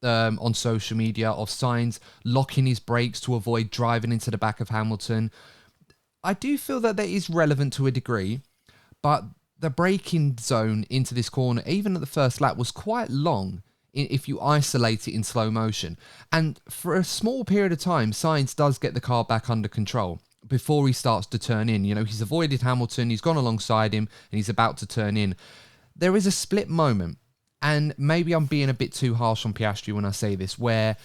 on social media of Sainz locking his brakes to avoid driving into the back of Hamilton. I do feel that is relevant to a degree, but the braking zone into this corner, even at the first lap, was quite long. if you isolate it in slow motion. And for a small period of time, Sainz does get the car back under control before he starts to turn in. You know, he's avoided Hamilton, he's gone alongside him, and he's about to turn in. There is a split moment, and maybe I'm being a bit too harsh on Piastri when I say this, where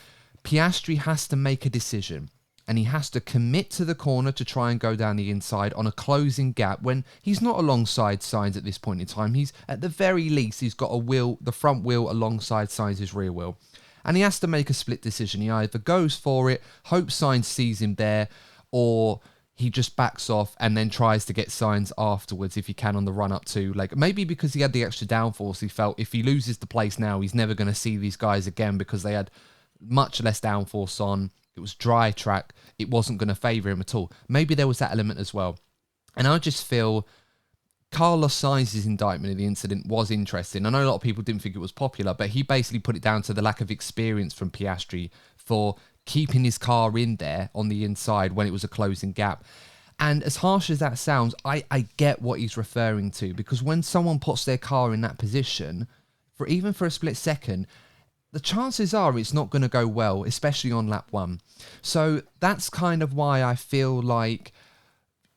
Piastri has to make a decision. And he has to commit to the corner to try and go down the inside on a closing gap when he's not alongside Sainz at this point in time. He's, at the very least, he's got a wheel, the front wheel alongside Sainz's rear wheel. And he has to make a split decision. He either goes for it, hopes Sainz sees him there, or he just backs off and then tries to get Sainz afterwards if he can on the run up to, like, maybe because he had the extra downforce, he felt if he loses the place now, he's never going to see these guys again because they had much less downforce on. It was dry track. It wasn't going to favour him at all. Maybe there was that element as well. And I just feel Carlos Sainz's indictment of the incident was interesting. I know a lot of people didn't think it was popular, but he basically put it down to the lack of experience from Piastri for keeping his car in there on the inside when it was a closing gap. And as harsh as that sounds, I get what he's referring to, because when someone puts their car in that position, even for a split second, the chances are it's not going to go well, especially on lap 1. So that's kind of why I feel like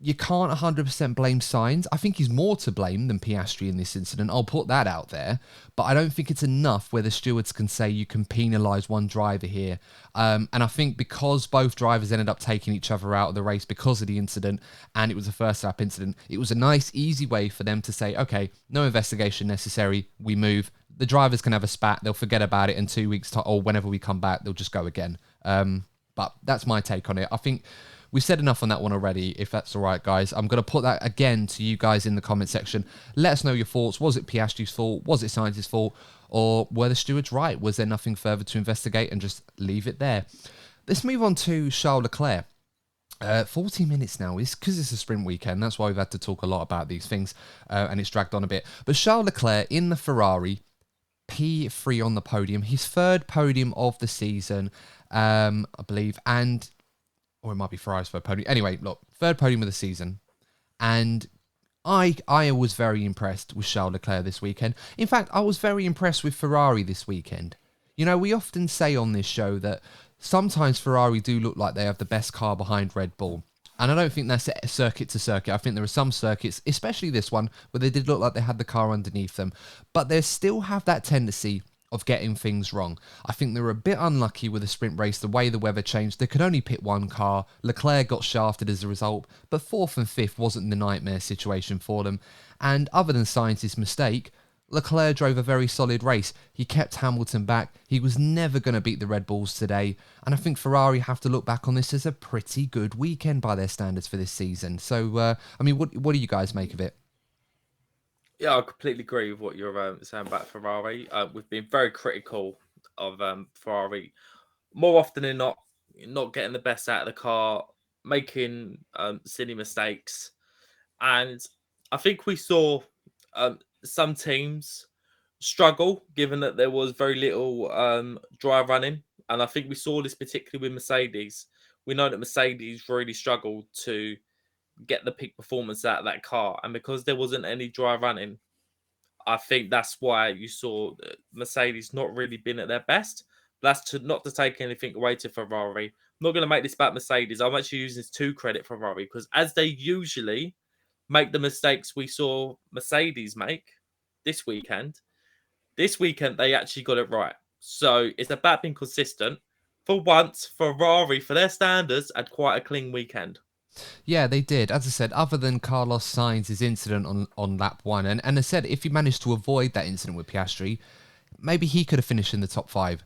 you can't 100% blame Sainz. I think he's more to blame than Piastri in this incident. I'll put that out there. But I don't think it's enough where the stewards can say you can penalise one driver here. And I think because both drivers ended up taking each other out of the race because of the incident, and it was a first lap incident, it was a nice, easy way for them to say, okay, no investigation necessary, we move. The drivers can have a spat, they'll forget about it in 2 weeks' time, or whenever we come back, they'll just go again. But that's my take on it. I think we've said enough on that one already, if that's all right, guys. I'm going to put that again to you guys in the comment section. Let us know your thoughts. Was it Piastri's fault? Was it Sainz's fault? Or were the stewards right? Was there nothing further to investigate and just leave it there? Let's move on to Charles Leclerc. 40 minutes now, is because it's a sprint weekend. That's why we've had to talk a lot about these things, and it's dragged on a bit. But Charles Leclerc in the Ferrari, P3 on the podium, his third podium of the season, I believe, or it might be Ferrari's third podium. Anyway, look, third podium of the season, and I was very impressed with Charles Leclerc this weekend. In fact, I was very impressed with Ferrari this weekend. You know, we often say on this show that sometimes Ferrari do look like they have the best car behind Red Bull. And I don't think that's circuit to circuit. I think there are some circuits, especially this one, where they did look like they had the car underneath them. But they still have that tendency of getting things wrong. I think they were a bit unlucky with the sprint race, the way the weather changed. They could only pit one car. Leclerc got shafted as a result, but 4th and 5th wasn't the nightmare situation for them. And other than Sainz's mistake, Leclerc drove a very solid race. He kept Hamilton back. He was never going to beat the Red Bulls today. And I think Ferrari have to look back on this as a pretty good weekend by their standards for this season. So, I mean, what do you guys make of it? Yeah, I completely agree with what you're saying about Ferrari. We've been very critical of Ferrari more often than not getting the best out of the car, making silly mistakes. And I think we saw some teams struggle, given that there was very little dry running. And I think we saw this particularly with Mercedes. We know that Mercedes really struggled to get the peak performance out of that car. And because there wasn't any dry running, I think that's why you saw Mercedes not really been at their best. That's not to take anything away to Ferrari. I'm not going to make this about Mercedes. I'm actually using this to credit Ferrari, because as they usually make the mistakes we saw Mercedes make this weekend they actually got it right. So it's about being consistent. For once, Ferrari, for their standards, had quite a clean weekend. Yeah, they did. As I said, other than Carlos Sainz's incident on lap 1, and I said if he managed to avoid that incident with Piastri, maybe he could have finished in the top 5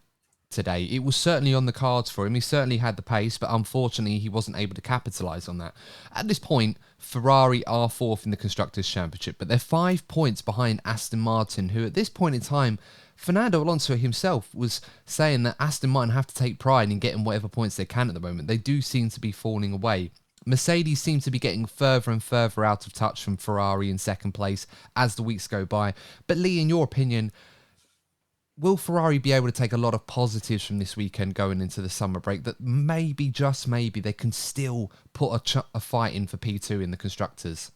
today. It was certainly on the cards for him. He certainly had the pace, but unfortunately he wasn't able to capitalise on that. At this point, Ferrari are 4th in the Constructors' Championship, but they're 5 points behind Aston Martin, who at this point in time, Fernando Alonso himself was saying that Aston Martin have to take pride in getting whatever points they can at the moment. They do seem to be falling away. Mercedes seem to be getting further and further out of touch from Ferrari in second place as the weeks go by. But Lee, in your opinion, will Ferrari be able to take a lot of positives from this weekend going into the summer break, that maybe, just maybe, they can still put a fight in for P2 in the Constructors?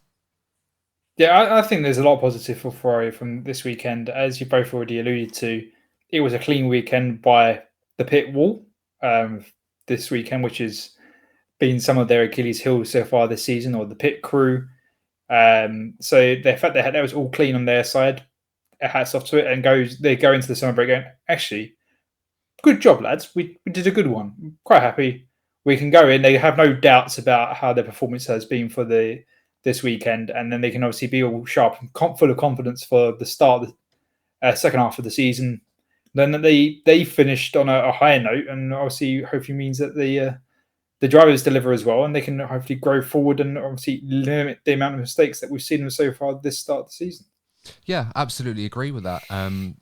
Yeah, I think there's a lot of positive for Ferrari from this weekend. As you both already alluded to, it was a clean weekend by the pit wall this weekend, which has been some of their Achilles heel so far this season, or the pit crew. So the fact that was all clean on their side, hats off to it, and they go into the summer break going, actually, good job, lads. We did a good one. Quite happy. We can go in. They have no doubts about how their performance has been for this weekend, and then they can obviously be all sharp and full of confidence for the start of the second half of the season. Then they finished on a higher note, and obviously hopefully means that the drivers deliver as well, and they can hopefully grow forward and obviously limit the amount of mistakes that we've seen them so far this start of the season. Yeah, absolutely agree with that.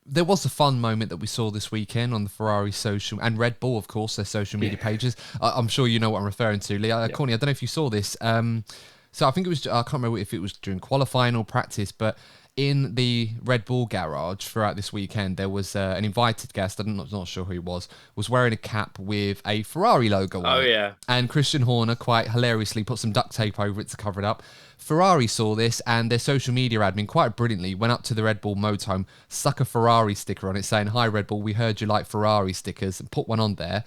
There was a fun moment that we saw this weekend on the Ferrari social and Red Bull, of course, their social media pages. I'm sure you know what I'm referring to, Lee. Courtney, I don't know if you saw this. So I think it was, I can't remember if it was during qualifying or practice, but in the Red Bull garage throughout this weekend, there was an invited guest, I'm not sure who he was wearing a cap with a Ferrari logo on it. Oh, yeah. And Christian Horner quite hilariously put some duct tape over it to cover it up. Ferrari saw this, and their social media admin quite brilliantly went up to the Red Bull motorhome, stuck a Ferrari sticker on it saying, "Hi Red Bull, we heard you like Ferrari stickers," and put one on there.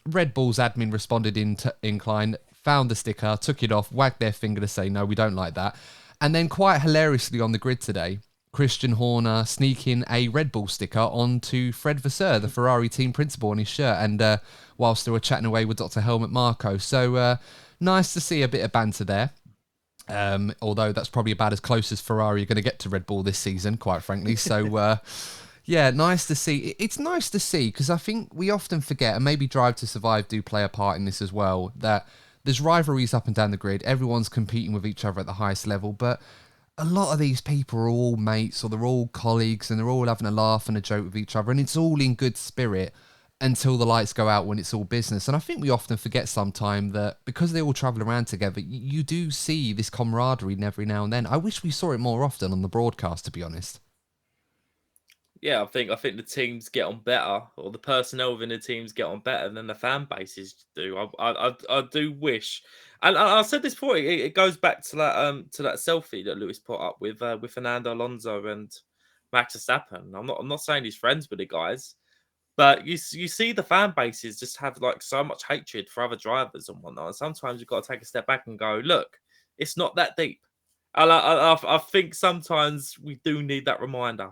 Red Bull's admin responded in incline, found the sticker, took it off, wagged their finger to say, "No, we don't like that." And then quite hilariously on the grid today, Christian Horner sneaking a Red Bull sticker onto Fred Vasseur, the Ferrari team principal, on his shirt, and whilst they were chatting away with Dr. Helmut Marko. So nice to see a bit of banter there. Although that's probably about as close as Ferrari are going to get to Red Bull this season, quite frankly. So, yeah, nice to see. It's nice to see because I think we often forget, and maybe Drive to Survive do play a part in this as well, that there's rivalries up and down the grid. Everyone's competing with each other at the highest level, but a lot of these people are all mates or they're all colleagues and they're all having a laugh and a joke with each other, and it's all in good spirit until the lights go out when it's all business. And I think we often forget sometimes that because they all travel around together, you do see this camaraderie every now and then. I wish we saw it more often on the broadcast, to be honest. Yeah, I think the teams get on better, or the personnel within the teams get on better than the fan bases do. I do wish, and I said this before. It goes back to that selfie that Lewis put up with Fernando Alonso and Max Verstappen. I'm not saying he's friends with the guys, but you see the fan bases just have like so much hatred for other drivers and whatnot. And sometimes you've got to take a step back and go, look, it's not that deep. And I think sometimes we do need that reminder.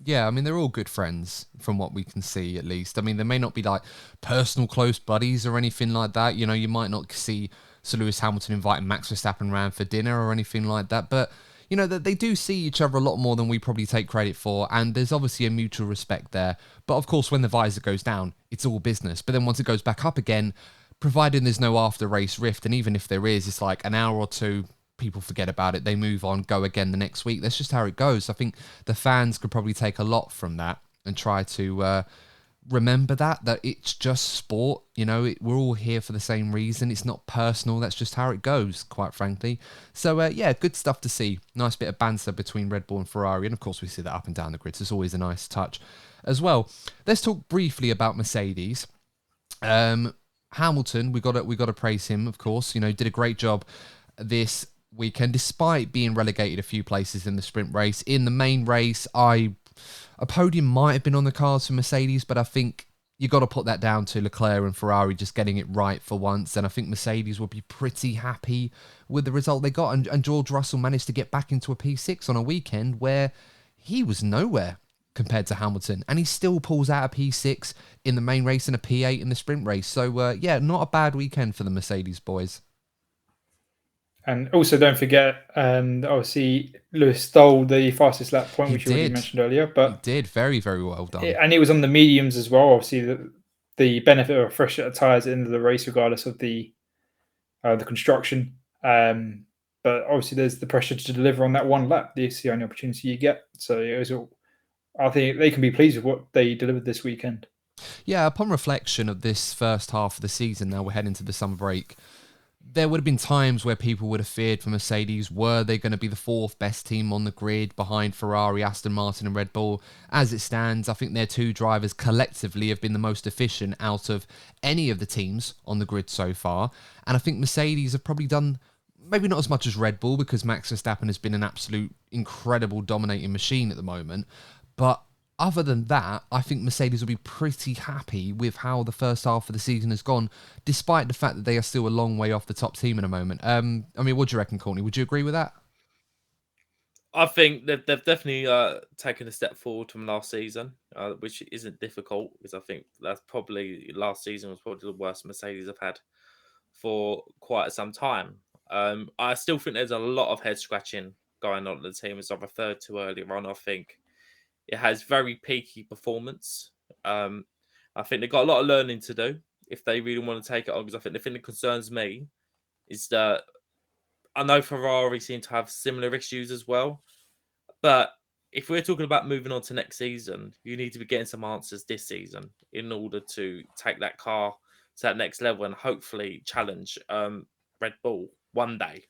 Yeah, I mean, they're all good friends from what we can see, at least. I mean, they may not be like personal close buddies or anything like that. You know, you might not see Sir Lewis Hamilton inviting Max Verstappen round for dinner or anything like that. But, you know, they do see each other a lot more than we probably take credit for. And there's obviously a mutual respect there. But, of course, when the visor goes down, it's all business. But then once it goes back up again, providing there's no after-race rift, and even if there is, it's like an hour or two, people forget about it, they move on, go again the next week. That's just how it goes. I think the fans could probably take a lot from that and try to remember that it's just sport. You know, we're all here for the same reason. It's not personal. That's just how it goes, quite frankly. So, yeah, good stuff to see. Nice bit of banter between Red Bull and Ferrari. And, of course, we see that up and down the grid. So it's always a nice touch as well. Let's talk briefly about Mercedes. Hamilton, we got to praise him, of course. You know, did a great job this weekend, despite being relegated a few places in the sprint race. In the main race, a podium might have been on the cards for Mercedes, but I think you got to put that down to Leclerc and Ferrari just getting it right for once, and I think Mercedes will be pretty happy with the result they got, and George Russell managed to get back into a P6 on a weekend where he was nowhere compared to Hamilton, and he still pulls out a P6 in the main race and a P8 in the sprint race. So, yeah, not a bad weekend for the Mercedes boys. And also, don't forget, obviously, Lewis stole the fastest lap point, which you already mentioned earlier. But he did. Very, very well done. And it was on the mediums as well. Obviously, the benefit of a fresh set of tyres at the end of the race, regardless of the construction. But obviously, there's the pressure to deliver on that one lap. It's the only opportunity you get. So I think they can be pleased with what they delivered this weekend. Yeah, upon reflection of this first half of the season, now we're heading to the summer break, there would have been times where people would have feared for Mercedes, were they going to be the fourth best team on the grid behind Ferrari, Aston Martin and Red Bull? As it stands, I think their two drivers collectively have been the most efficient out of any of the teams on the grid so far. And I think Mercedes have probably done maybe not as much as Red Bull, because Max Verstappen has been an absolute incredible dominating machine at the moment. But other than that, I think Mercedes will be pretty happy with how the first half of the season has gone, despite the fact that they are still a long way off the top team at the moment. I mean, what do you reckon, Courtney? Would you agree with that? I think they've definitely taken a step forward from last season, which isn't difficult because I think that's probably last season was probably the worst Mercedes have had for quite some time. I still think there's a lot of head scratching going on at the team, as I referred to earlier on. I think it has very peaky performance. I think they've got a lot of learning to do if they really want to take it on. Because I think the thing that concerns me is that I know Ferrari seem to have similar issues as well. But if we're talking about moving on to next season, you need to be getting some answers this season in order to take that car to that next level and hopefully challenge Red Bull one day.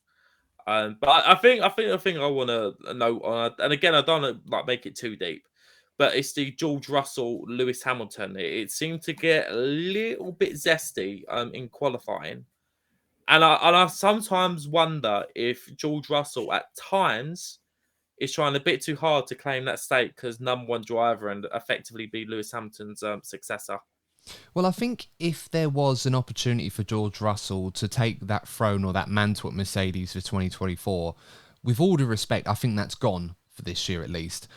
But I think the thing I want to note on, and again, I don't want to like make it too deep, but it's the George Russell Lewis Hamilton. It seemed to get a little bit zesty in qualifying, and I sometimes wonder if George Russell at times is trying a bit too hard to claim that stake as number one driver and effectively be Lewis Hamilton's successor. Well, I think if there was an opportunity for George Russell to take that throne or that mantle at Mercedes for 2024, with all due respect, I think that's gone for this year at least.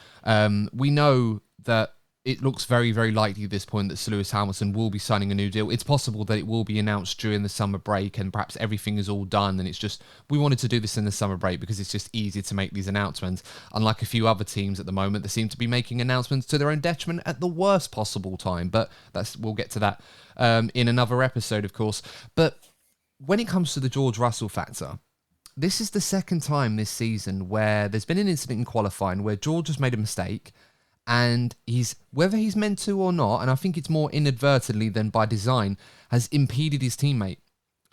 We know that it looks very, very likely at this point that Sir Lewis Hamilton will be signing a new deal. It's possible that it will be announced during the summer break and perhaps everything is all done and it's just, we wanted to do this in the summer break because it's just easier to make these announcements. Unlike a few other teams at the moment that seem to be making announcements to their own detriment at the worst possible time. But we'll get to that in another episode, of course. But when it comes to the George Russell factor, this is the second time this season where there's been an incident in qualifying where George has made a mistake. And whether he's meant to or not, and I think it's more inadvertently than by design, has impeded his teammate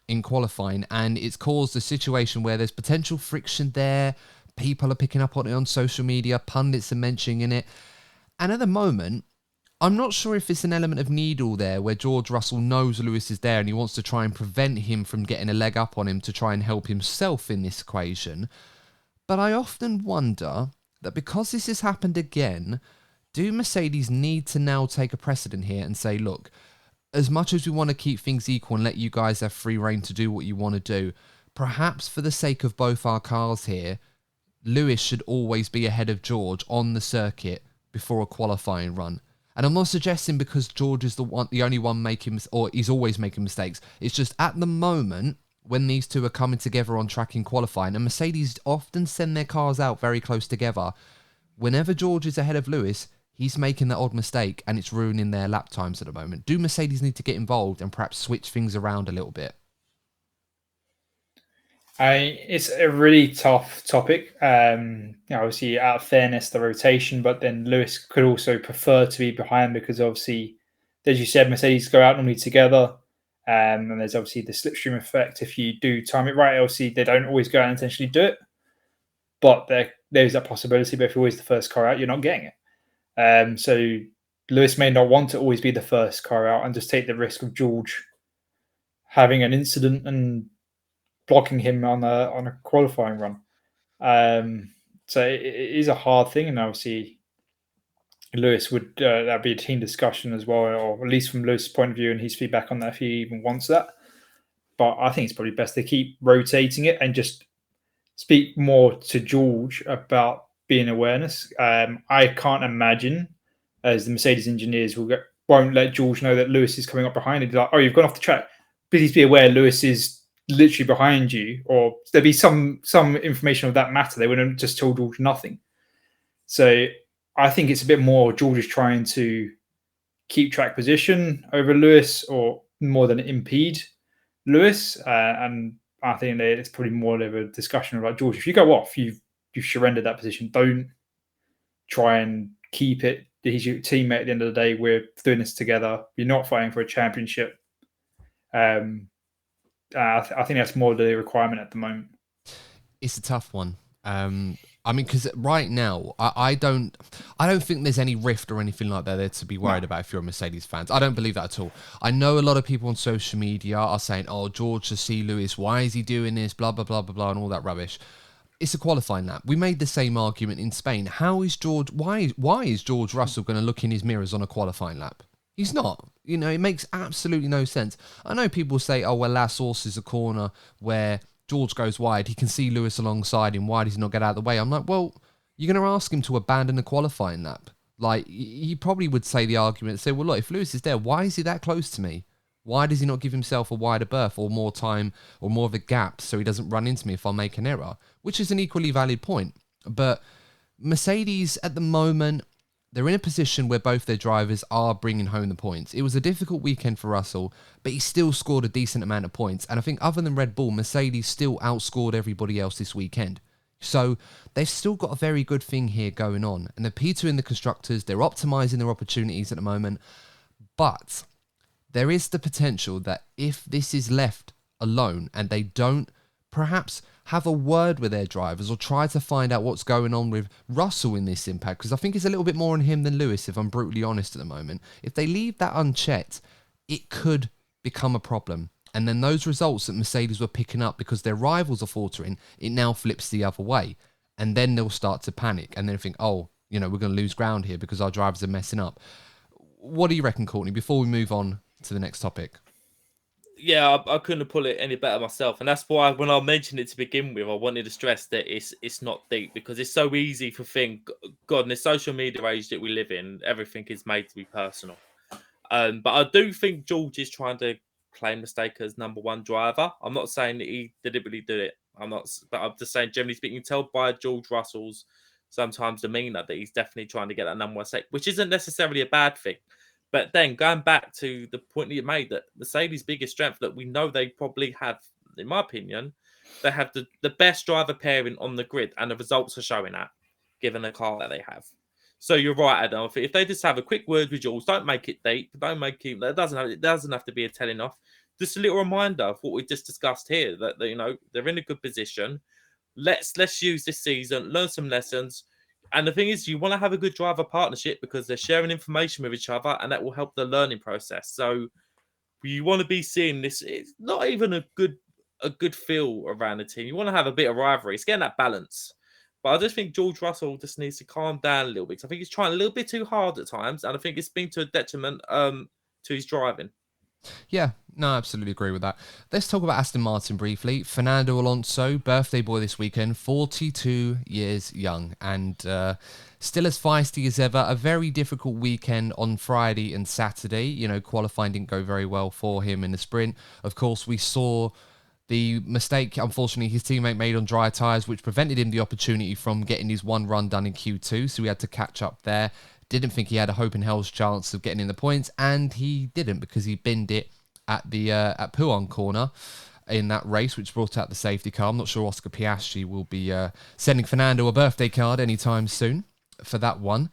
in qualifying. And it's caused a situation where there's potential friction there. People are picking up on it on social media. Pundits are mentioning it. And at the moment, I'm not sure if it's an element of needle there where George Russell knows Lewis is there and he wants to try and prevent him from getting a leg up on him to try and help himself in this equation. But I often wonder that because this has happened again, do Mercedes need to now take a precedent here and say, look, as much as we want to keep things equal and let you guys have free reign to do what you want to do, perhaps for the sake of both our cars here, Lewis should always be ahead of George on the circuit before a qualifying run. And I'm not suggesting because George is the only one making, or he's always making mistakes. It's just at the moment when these two are coming together on track in qualifying, and Mercedes often send their cars out very close together. Whenever George is ahead of Lewis, he's making that odd mistake and it's ruining their lap times at the moment. Do Mercedes need to get involved and perhaps switch things around a little bit? It's a really tough topic. Obviously, out of fairness, the rotation, but then Lewis could also prefer to be behind because obviously, as you said, Mercedes go out normally together. And there's obviously the slipstream effect. If you do time it right, obviously, they don't always go out and intentionally do it. But there's that possibility. But if you're always the first car out, you're not getting it. So Lewis may not want to always be the first car out and just take the risk of George having an incident and blocking him on a qualifying run. So it is a hard thing, and obviously Lewis would that'd be a team discussion as well, or at least from Lewis' point of view and his feedback on that if he even wants that. But I think it's probably best to keep rotating it and just speak more to George about being awareness. I can't imagine as the Mercedes engineers won't let George know that Lewis is coming up behind. He'd be like, oh, you've gone off the track. Please be aware Lewis is literally behind you, or there'd be some information of that matter. They wouldn't just tell George nothing. So I think it's a bit more George is trying to keep track position over Lewis or more than impede Lewis. And I think that it's probably more of a discussion about George. If you go off, you've surrendered that position. Don't try and keep it. He's your teammate at the end of the day. We're doing this together. You're not fighting for a championship. I think that's more the requirement at the moment. It's a tough one. I mean, because right now, I don't think there's any rift or anything like that there to be worried about if you're a Mercedes fans. I don't believe that at all. I know a lot of people on social media are saying, oh, George to see Lewis, why is he doing this, blah, blah, blah, blah, blah, and all that rubbish. it's a qualifying lap. We made the same argument in Spain. Why is George Russell going to look in his mirrors on a qualifying lap? He's not. It makes absolutely no sense. I know people say, oh, well, La Source is a corner where George goes wide. He can see Lewis alongside him. Why does he not get out of the way? I'm like, well, you're going to ask him to abandon a qualifying lap. Like, he probably would say the argument, say, well, look, if Lewis is there, why is he that close to me? Why does he not give himself a wider berth or more time or more of a gap so he doesn't run into me if I make an error? Which is an equally valid point. But Mercedes, at the moment, they're in a position where both their drivers are bringing home the points. It was a difficult weekend for Russell, but he still scored a decent amount of points. And I think other than Red Bull, Mercedes still outscored everybody else this weekend. So they've still got a very good thing here going on. And they're P2 in the constructors. They're optimizing their opportunities at the moment. But there is the potential that if this is left alone and they don't perhaps have a word with their drivers or try to find out what's going on with Russell in this impact, because I think it's a little bit more on him than Lewis, if I'm brutally honest at the moment. If they leave that unchecked, it could become a problem. And then those results that Mercedes were picking up because their rivals are faltering, it now flips the other way. And then they'll start to panic and then think, oh, we're going to lose ground here because our drivers are messing up. What do you reckon, Courtney, before we move on to the next topic? Yeah, I couldn't have put it any better myself, and that's why when I mentioned it to begin with, I wanted to stress that it's not deep, because it's so easy to think, God, in the social media age that we live in, everything is made to be personal. But I do think George is trying to claim the stake as number one driver. I'm not saying that he deliberately did it. But I'm just saying, generally speaking, you can tell by George Russell's sometimes demeanour that he's definitely trying to get that number one stake, which isn't necessarily a bad thing. But then going back to the point that you made, that Mercedes' biggest strength that we know they probably have, in my opinion, they have the best driver pairing on the grid, and the results are showing that, given the car that they have. So you're right, Adam. If they just have a quick word with Jules, don't make it deep. Don't make it. It doesn't have to be a telling off. Just a little reminder of what we just discussed here. That they're in a good position. Let's use this season, learn some lessons. And the thing is, you want to have a good driver partnership because they're sharing information with each other, and that will help the learning process. So you want to be seeing this. It's not even a good feel around the team. You want to have a bit of rivalry. It's getting that balance. But I just think George Russell just needs to calm down a little bit. I think he's trying a little bit too hard at times, and I think it's been to a detriment to his driving. Yeah, no, I absolutely agree with that. Let's talk about Aston Martin briefly. Fernando Alonso, birthday boy this weekend, 42 years young, and still as feisty as ever. A very difficult weekend on Friday and Saturday. Qualifying didn't go very well for him in the sprint. Of course, we saw the mistake, unfortunately, his teammate made on dry tyres, which prevented him the opportunity from getting his one run done in Q2, so he had to catch up there. Didn't think he had a hope in hell's chance of getting in the points, and he didn't, because he binned it at the at Pouhon corner in that race, which brought out the safety car. I'm not sure Oscar Piastri will be sending Fernando a birthday card anytime soon for that one.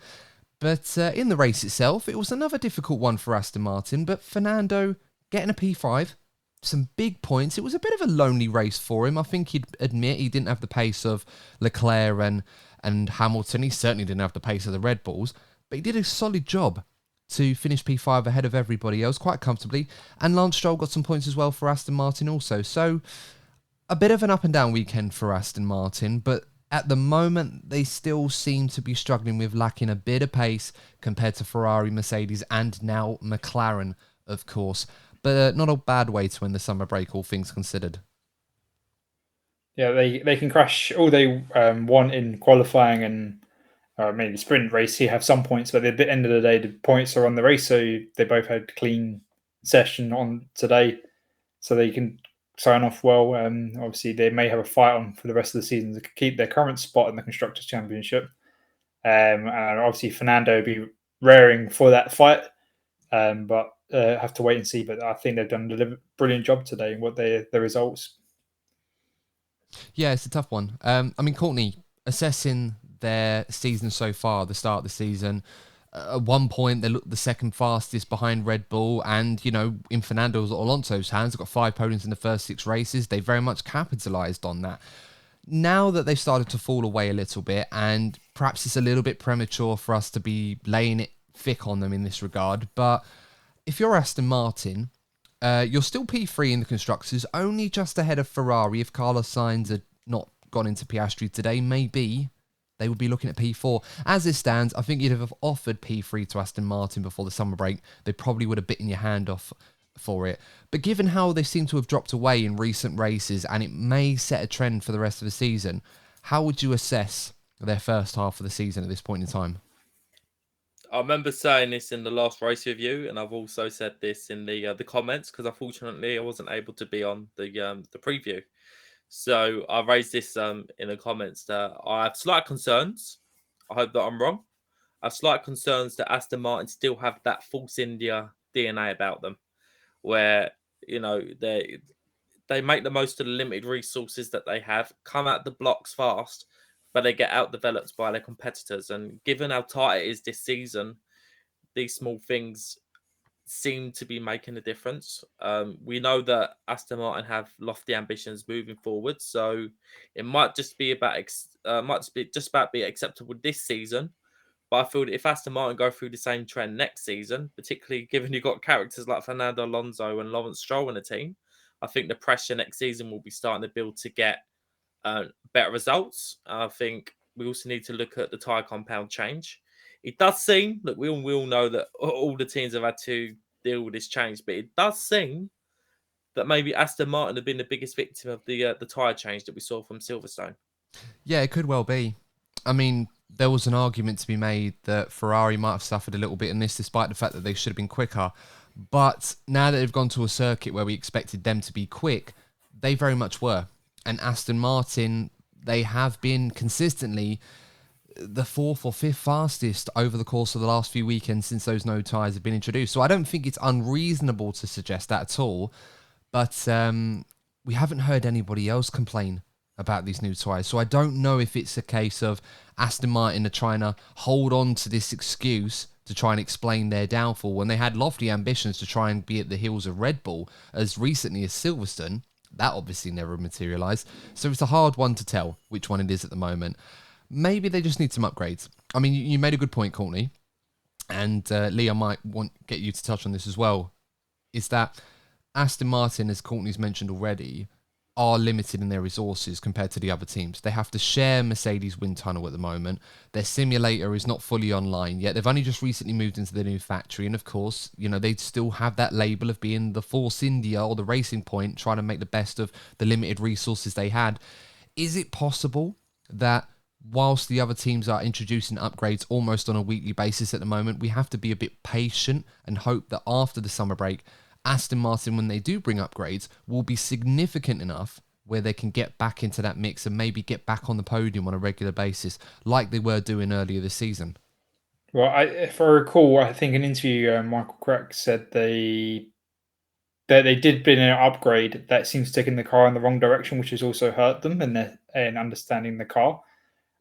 But in the race itself, it was another difficult one for Aston Martin, but Fernando getting a P5, some big points. It was a bit of a lonely race for him. I think he'd admit he didn't have the pace of Leclerc and Hamilton. He certainly didn't have the pace of the Red Bulls, but he did a solid job to finish P5 ahead of everybody else quite comfortably. And Lance Stroll got some points as well for Aston Martin also. So a bit of an up and down weekend for Aston Martin, but at the moment they still seem to be struggling with lacking a bit of pace compared to Ferrari, Mercedes, and now McLaren, of course. But not a bad way to end the summer break, all things considered. Yeah, they can crash all they want in qualifying and maybe sprint race. You have some points, but at the end of the day, the points are on the race. So they both had clean session on today, so they can sign off well. Obviously, they may have a fight on for the rest of the season to keep their current spot in the Constructors' Championship. And obviously, Fernando will be raring for that fight. But have to wait and see. But I think they've done a brilliant job today. What the results? Yeah, it's a tough one. Courtney, assessing their season so far, the start of the season, at one point they looked the second fastest behind Red Bull, and in Fernando Alonso's hands, they've got 5 podiums in the first 6 races. They very much capitalised on that. Now that they've started to fall away a little bit, and perhaps it's a little bit premature for us to be laying it thick on them in this regard, but if you're Aston Martin, you're still P3 in the Constructors, only just ahead of Ferrari if Carlos Sainz had not gone into Piastri today, maybe they would be looking at P4. As it stands, I think you'd have offered P3 to Aston Martin before the summer break. They probably would have bitten your hand off for it. But given how they seem to have dropped away in recent races, and it may set a trend for the rest of the season, how would you assess their first half of the season at this point in time? I remember saying this in the last race review, and I've also said this in the comments, because unfortunately I wasn't able to be on the preview. So I raised this in the comments that I have slight concerns. I hope that I'm wrong. I have slight concerns that Aston Martin still have that Force India DNA about them, where they make the most of the limited resources that they have, come out the blocks fast, but they get out-developed by their competitors. And given how tight it is this season, these small things seem to be making a difference. We know that Aston Martin have lofty ambitions moving forward, so it might just be about be acceptable this season. But I feel that if Aston Martin go through the same trend next season, particularly given you've got characters like Fernando Alonso and Lawrence Stroll in the team, I think the pressure next season will be starting to build to get better results. I think we also need to look at the tyre compound change. It does seem that we all know that all the teams have had to deal with this change, but it does seem that maybe Aston Martin have been the biggest victim of the tyre change that we saw from Silverstone. Yeah, it could well be. I mean, there was an argument to be made that Ferrari might have suffered a little bit in this, despite the fact that they should have been quicker. But now that they've gone to a circuit where we expected them to be quick, they very much were. And Aston Martin, they have been consistently the 4th or 5th fastest over the course of the last few weekends since those no tyres have been introduced. So I don't think it's unreasonable to suggest that at all. But we haven't heard anybody else complain about these new tyres. So I don't know if it's a case of Aston Martin are trying to hold on to this excuse to try and explain their downfall when they had lofty ambitions to try and be at the heels of Red Bull as recently as Silverstone. That obviously never materialised. So it's a hard one to tell which one it is at the moment. Maybe they just need some upgrades. I mean, you made a good point, Courtney. And Lee, I might get you to touch on this as well. Is that Aston Martin, as Courtney's mentioned already, are limited in their resources compared to the other teams. They have to share Mercedes wind tunnel at the moment. Their simulator is not fully online yet. They've only just recently moved into their new factory. And of course, they still have that label of being the Force India or the Racing Point, trying to make the best of the limited resources they had. Is it possible that whilst the other teams are introducing upgrades almost on a weekly basis at the moment, we have to be a bit patient and hope that after the summer break, Aston Martin, when they do bring upgrades, will be significant enough where they can get back into that mix and maybe get back on the podium on a regular basis like they were doing earlier this season? Well, if I recall, I think in an interview, Michael Crack said they did bring an upgrade that seems to take in the car in the wrong direction, which has also hurt them in understanding the car.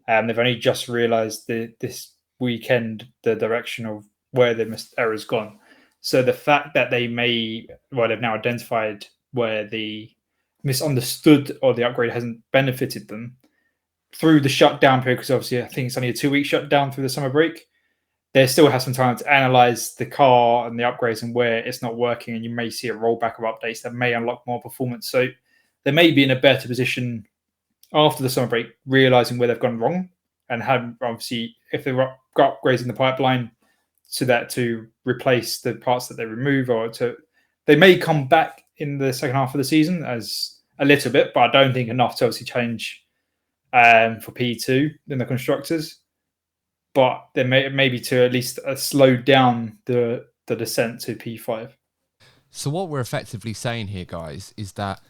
They've only just realised this weekend the direction of where the error's gone. So the fact that they've now identified where the misunderstood or the upgrade hasn't benefited them through the shutdown period, because obviously I think it's only a 2-week shutdown through the summer break, they still have some time to analyze the car and the upgrades and where it's not working, and you may see a rollback of updates that may unlock more performance. So they may be in a better position after the summer break, realizing where they've gone wrong, and have obviously, if they've got upgrades in the pipeline, to replace the parts that they remove, they may come back in the second half of the season as a little bit, but I don't think enough to obviously change for P2 in the constructors. But there may be to at least slow down the descent to P5. So what we're effectively saying here, guys, is that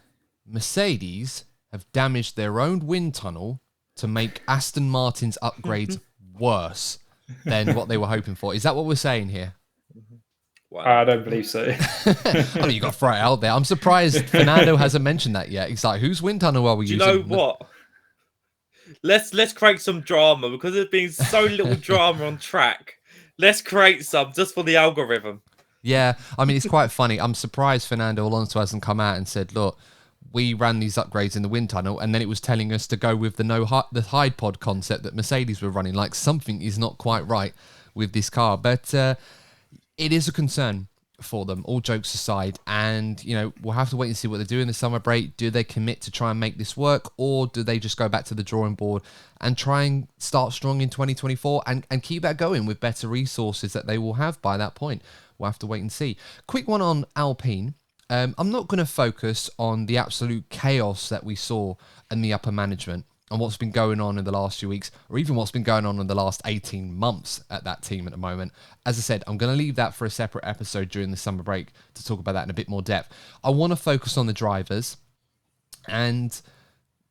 Mercedes have damaged their own wind tunnel to make Aston Martin's upgrades worse than what they were hoping for. Is that what we're saying here? Wow. I don't believe so. I mean, you got to throw it out there. I'm surprised Fernando hasn't mentioned that yet. He's like, whose wind tunnel are we using? Do you know what? Let's create some drama, because there's been so little drama on track. Let's create some just for the algorithm. Yeah, I mean, it's quite funny. I'm surprised Fernando Alonso hasn't come out and said, look, we ran these upgrades in the wind tunnel, and then it was telling us to go with the hide pod concept that Mercedes were running. Like, something is not quite right with this car. But it is a concern. for them, all jokes aside. And, we'll have to wait and see what they do in the summer break. Do they commit to try and make this work, or do they just go back to the drawing board and try and start strong in 2024 and keep that going with better resources that they will have by that point? We'll have to wait and see. Quick one on Alpine. I'm not going to focus on the absolute chaos that we saw in the upper management and what's been going on in the last few weeks, or even what's been going on in the last 18 months at that team at the moment. As I said, I'm going to leave that for a separate episode during the summer break to talk about that in a bit more depth. I want to focus on the drivers, and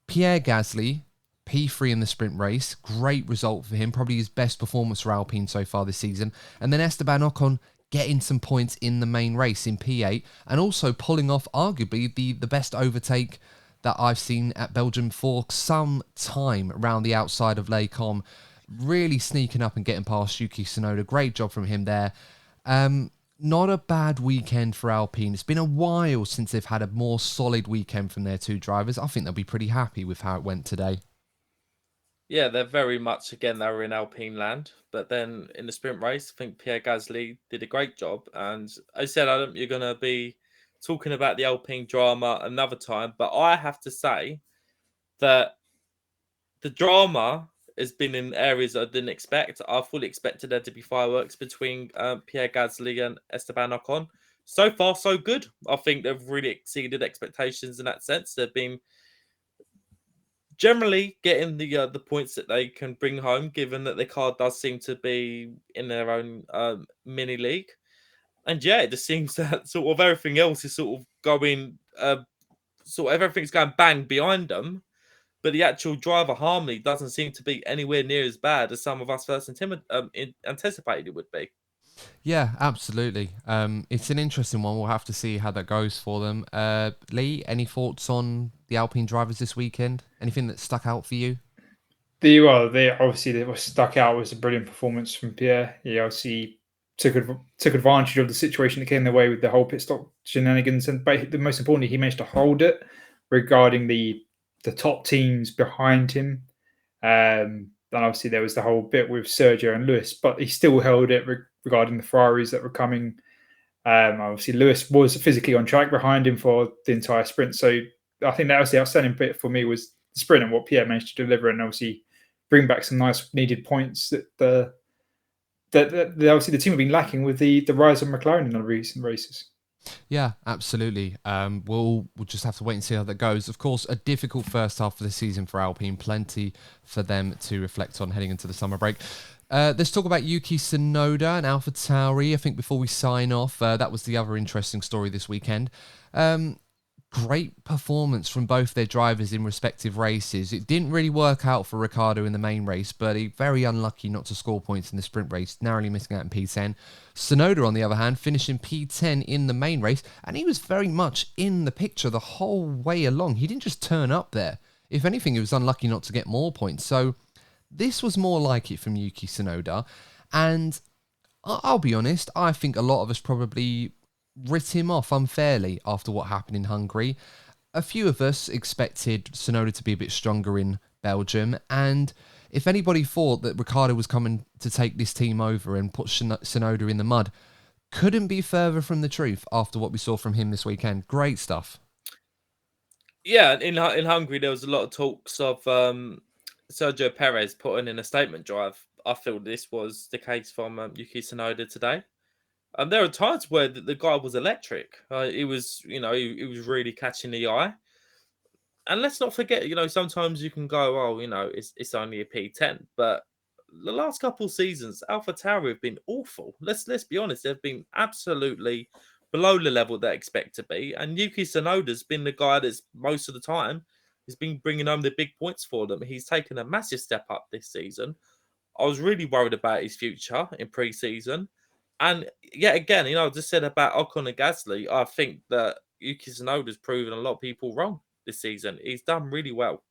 Pierre Gasly, P3 in the sprint race, great result for him, probably his best performance for Alpine so far this season. And then Esteban Ocon getting some points in the main race in P8, and also pulling off arguably the best overtake that I've seen at Belgium for some time around the outside of Les Combes, really sneaking up and getting past Yuki Tsunoda. Great job from him there. Not a bad weekend for Alpine. It's been a while since they've had a more solid weekend from their two drivers. I think they'll be pretty happy with how it went today. Yeah, they're very much, again, they were in Alpine land. But then in the sprint race, I think Pierre Gasly did a great job. And I said, Adam, you're going to be talking about the Alpine drama another time. But I have to say that the drama has been in areas I didn't expect. I fully expected there to be fireworks between Pierre Gasly and Esteban Ocon. So far, so good. I think they've really exceeded expectations in that sense. They've been generally getting the points that they can bring home, given that the car does seem to be in their own mini league. And yeah, it just seems that sort of everything else is sort of going, everything's going bang behind them. But the actual driver harmony doesn't seem to be anywhere near as bad as some of us first anticipated it would be. Yeah, absolutely. It's an interesting one. We'll have to see how that goes for them. Lee, any thoughts on the Alpine drivers this weekend? Anything that stuck out for you? They were stuck out was a brilliant performance from Pierre. He obviously took advantage of the situation that came their way with the whole pit stop shenanigans, and the most importantly, he managed to hold it regarding the top teams behind him. And obviously there was the whole bit with Sergio and Lewis, but he still held it regarding the Ferraris that were coming. Obviously Lewis was physically on track behind him for the entire sprint. So I think that was the outstanding bit for me, was the sprint and what Pierre managed to deliver, and obviously bring back some nice needed points that obviously the team have been lacking with the rise of McLaren in the recent races. Yeah, absolutely. We'll just have to wait and see how that goes. Of course, a difficult first half of the season for Alpine. Plenty for them to reflect on heading into the summer break. Let's talk about Yuki Tsunoda and Alpha Tauri. I think before we sign off, that was the other interesting story this weekend. Great performance from both their drivers in respective races. It didn't really work out for Ricciardo in the main race, but he very unlucky not to score points in the sprint race, narrowly missing out in P10. Tsunoda, on the other hand, finishing P10 in the main race, and he was very much in the picture the whole way along. He didn't just turn up there. If anything, he was unlucky not to get more points. So this was more like it from Yuki Tsunoda, and I'll be honest, I think a lot of us probably writ him off unfairly after what happened in Hungary. A few of us expected Tsunoda to be a bit stronger in Belgium, and if anybody thought that Ricciardo was coming to take this team over and put Tsunoda in the mud, couldn't be further from the truth after what we saw from him this weekend. Great stuff. Yeah, in Hungary there was a lot of talks of Sergio Perez putting in a statement drive. I feel this was the case from Yuki Tsunoda today. And there are times where the guy was electric. He was really catching the eye. And let's not forget, sometimes you can go, it's only a P10. But the last couple of seasons, Alpha Tauri have been awful. Let's be honest, they've been absolutely below the level they expect to be. And Yuki Tsunoda's been the guy that's most of the time has been bringing home the big points for them. He's taken a massive step up this season. I was really worried about his future in pre-season. And yet again, I just said about Ocon and Gasly, I think that Yuki Tsunoda's proven a lot of people wrong this season. He's done really well.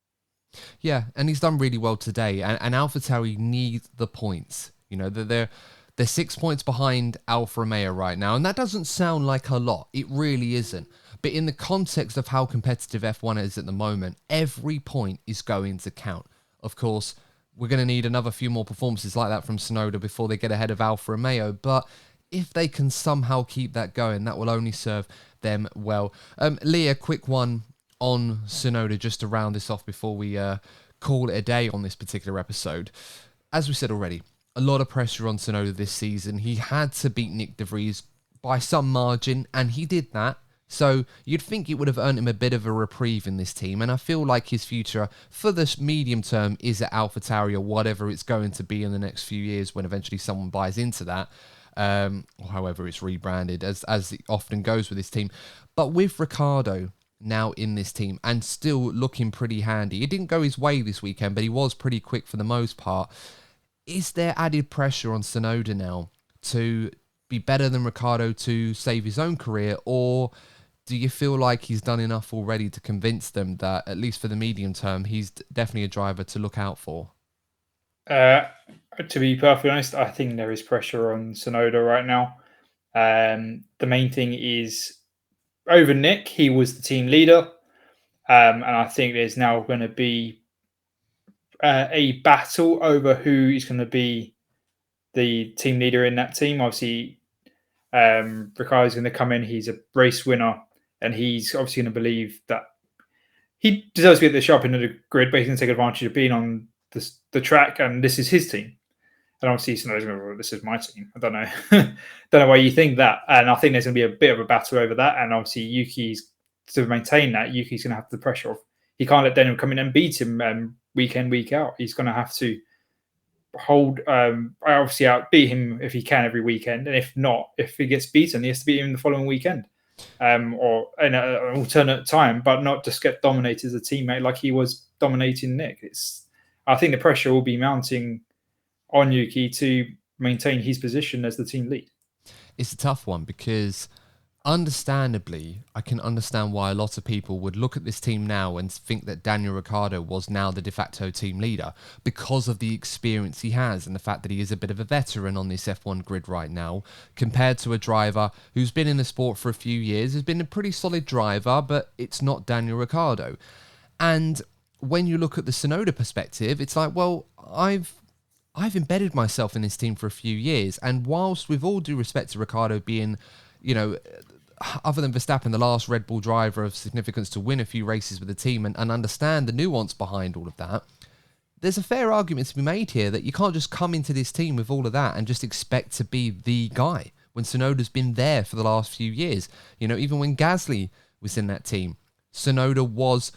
Yeah, and he's done really well today. And Alpha Tauri need the points. They're 6 points behind Alfa Romeo right now. And that doesn't sound like a lot. It really isn't. But in the context of how competitive F1 is at the moment, every point is going to count. Of course, we're going to need another few more performances like that from Tsunoda before they get ahead of Alfa Romeo. But if they can somehow keep that going, that will only serve them well. Leah, quick one on Tsunoda just to round this off before we call it a day on this particular episode. As we said already, a lot of pressure on Tsunoda this season. He had to beat Nick de Vries by some margin, and he did that. So you'd think it would have earned him a bit of a reprieve in this team, and I feel like his future for the medium term is at Alpha Tauri or whatever it's going to be in the next few years when eventually someone buys into that. Or however it's rebranded, as it often goes with this team. But with Ricciardo now in this team and still looking pretty handy, it didn't go his way this weekend, but he was pretty quick for the most part. Is there added pressure on Tsunoda now to be better than Ricciardo to save his own career, or do you feel like he's done enough already to convince them that, at least for the medium term, he's definitely a driver to look out for? To be perfectly honest, I think there is pressure on Tsunoda right now. The main thing is over Nick, he was the team leader. And I think there's now going to be a battle over who is going to be the team leader in that team. Obviously, Ricciardo's going to come in. He's a race winner, and he's obviously going to believe that he deserves to be at the sharp end of the grid, but he's going to take advantage of being on the track, and this is his team. And obviously, Tsunoda's going to go, this is my team. I don't know. Don't know why you think that. And I think there's going to be a bit of a battle over that. And obviously, Yuki's, to maintain that, Yuki's going to have the pressure of, he can't let Daniel come in and beat him week in, week out. He's going to have to hold, obviously, beat him if he can every weekend. And if not, if he gets beaten, he has to beat him the following weekend. Or in an alternate time, but not just get dominated as a teammate like he was dominating Nick. I think the pressure will be mounting on Yuki to maintain his position as the team lead. It's a tough one because, understandably, I can understand why a lot of people would look at this team now and think that Daniel Ricciardo was now the de facto team leader because of the experience he has and the fact that he is a bit of a veteran on this F1 grid right now, compared to a driver who's been in the sport for a few years, has been a pretty solid driver, but it's not Daniel Ricciardo. And when you look at the Tsunoda perspective, it's like, well, I've embedded myself in this team for a few years, and whilst with all due respect to Ricciardo being, other than Verstappen, the last Red Bull driver of significance to win a few races with the team and understand the nuance behind all of that, there's a fair argument to be made here that you can't just come into this team with all of that and just expect to be the guy when Tsunoda's been there for the last few years. Even when Gasly was in that team, Tsunoda was,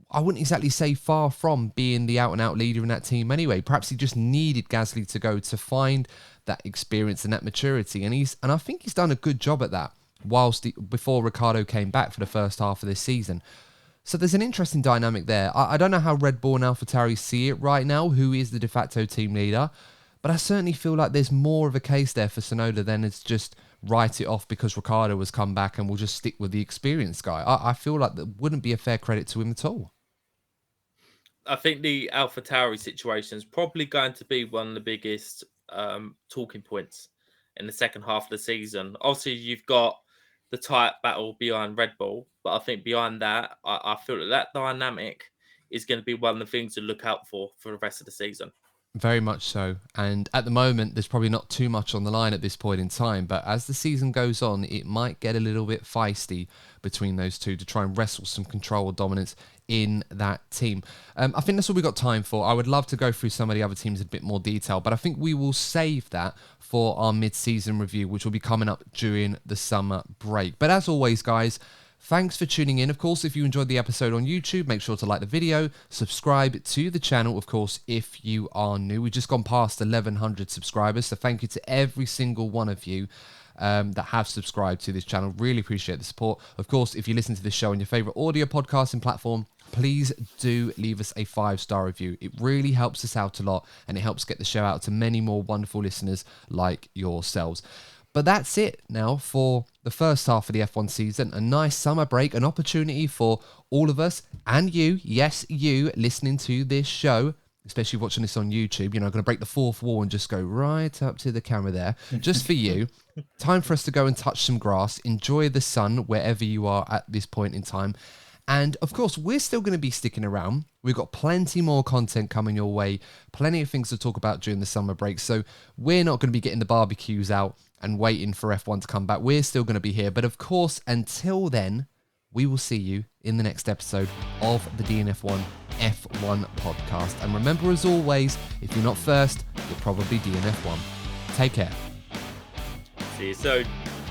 I wouldn't exactly say far from being the out-and-out leader in that team anyway. Perhaps he just needed Gasly to go to find that experience and that maturity. And I think he's done a good job at that before Ricciardo came back for the first half of this season. So there's an interesting dynamic there. I don't know how Red Bull and Alpha Tauri see it right now, who is the de facto team leader. But I certainly feel like there's more of a case there for Tsunoda than it's just write it off because Ricciardo has come back and we'll just stick with the experienced guy. I feel like that wouldn't be a fair credit to him at all. I think the Alpha Tauri situation is probably going to be one of the biggest talking points in the second half of the season. Obviously, you've got the tight battle behind Red Bull, but I think behind that, I feel that dynamic is going to be one of the things to look out for the rest of the season. Very much so. And at the moment, there's probably not too much on the line at this point in time. But as the season goes on, it might get a little bit feisty between those two to try and wrestle some control or dominance in that team. I think that's all we've got time for. I would love to go through some of the other teams in a bit more detail, but I think we will save that for our mid-season review, which will be coming up during the summer break. But as always, guys, thanks for tuning in. Of course, if you enjoyed the episode on YouTube, make sure to like the video, subscribe to the channel, of course, if you are new. We've just gone past 1,100 subscribers, so thank you to every single one of you that have subscribed to this channel. Really appreciate the support. Of course, if you listen to this show on your favourite audio podcasting platform, please do leave us a 5-star review. It really helps us out a lot, and it helps get the show out to many more wonderful listeners like yourselves. But that's it now for the first half of the F1 season. A nice summer break, an opportunity for all of us and you, yes, you, listening to this show, especially watching this on YouTube. I'm going to break the fourth wall and just go right up to the camera there, just for you. Time for us to go and touch some grass, enjoy the sun wherever you are at this point in time. And of course, we're still going to be sticking around. We've got plenty more content coming your way, plenty of things to talk about during the summer break. So we're not going to be getting the barbecues out and waiting for F1 to come back. We're still going to be here. But of course, until then, we will see you in the next episode of the DNF1 F1 podcast. And remember, as always, if you're not first, you're probably DNF1. Take care. See you soon.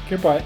Goodbye.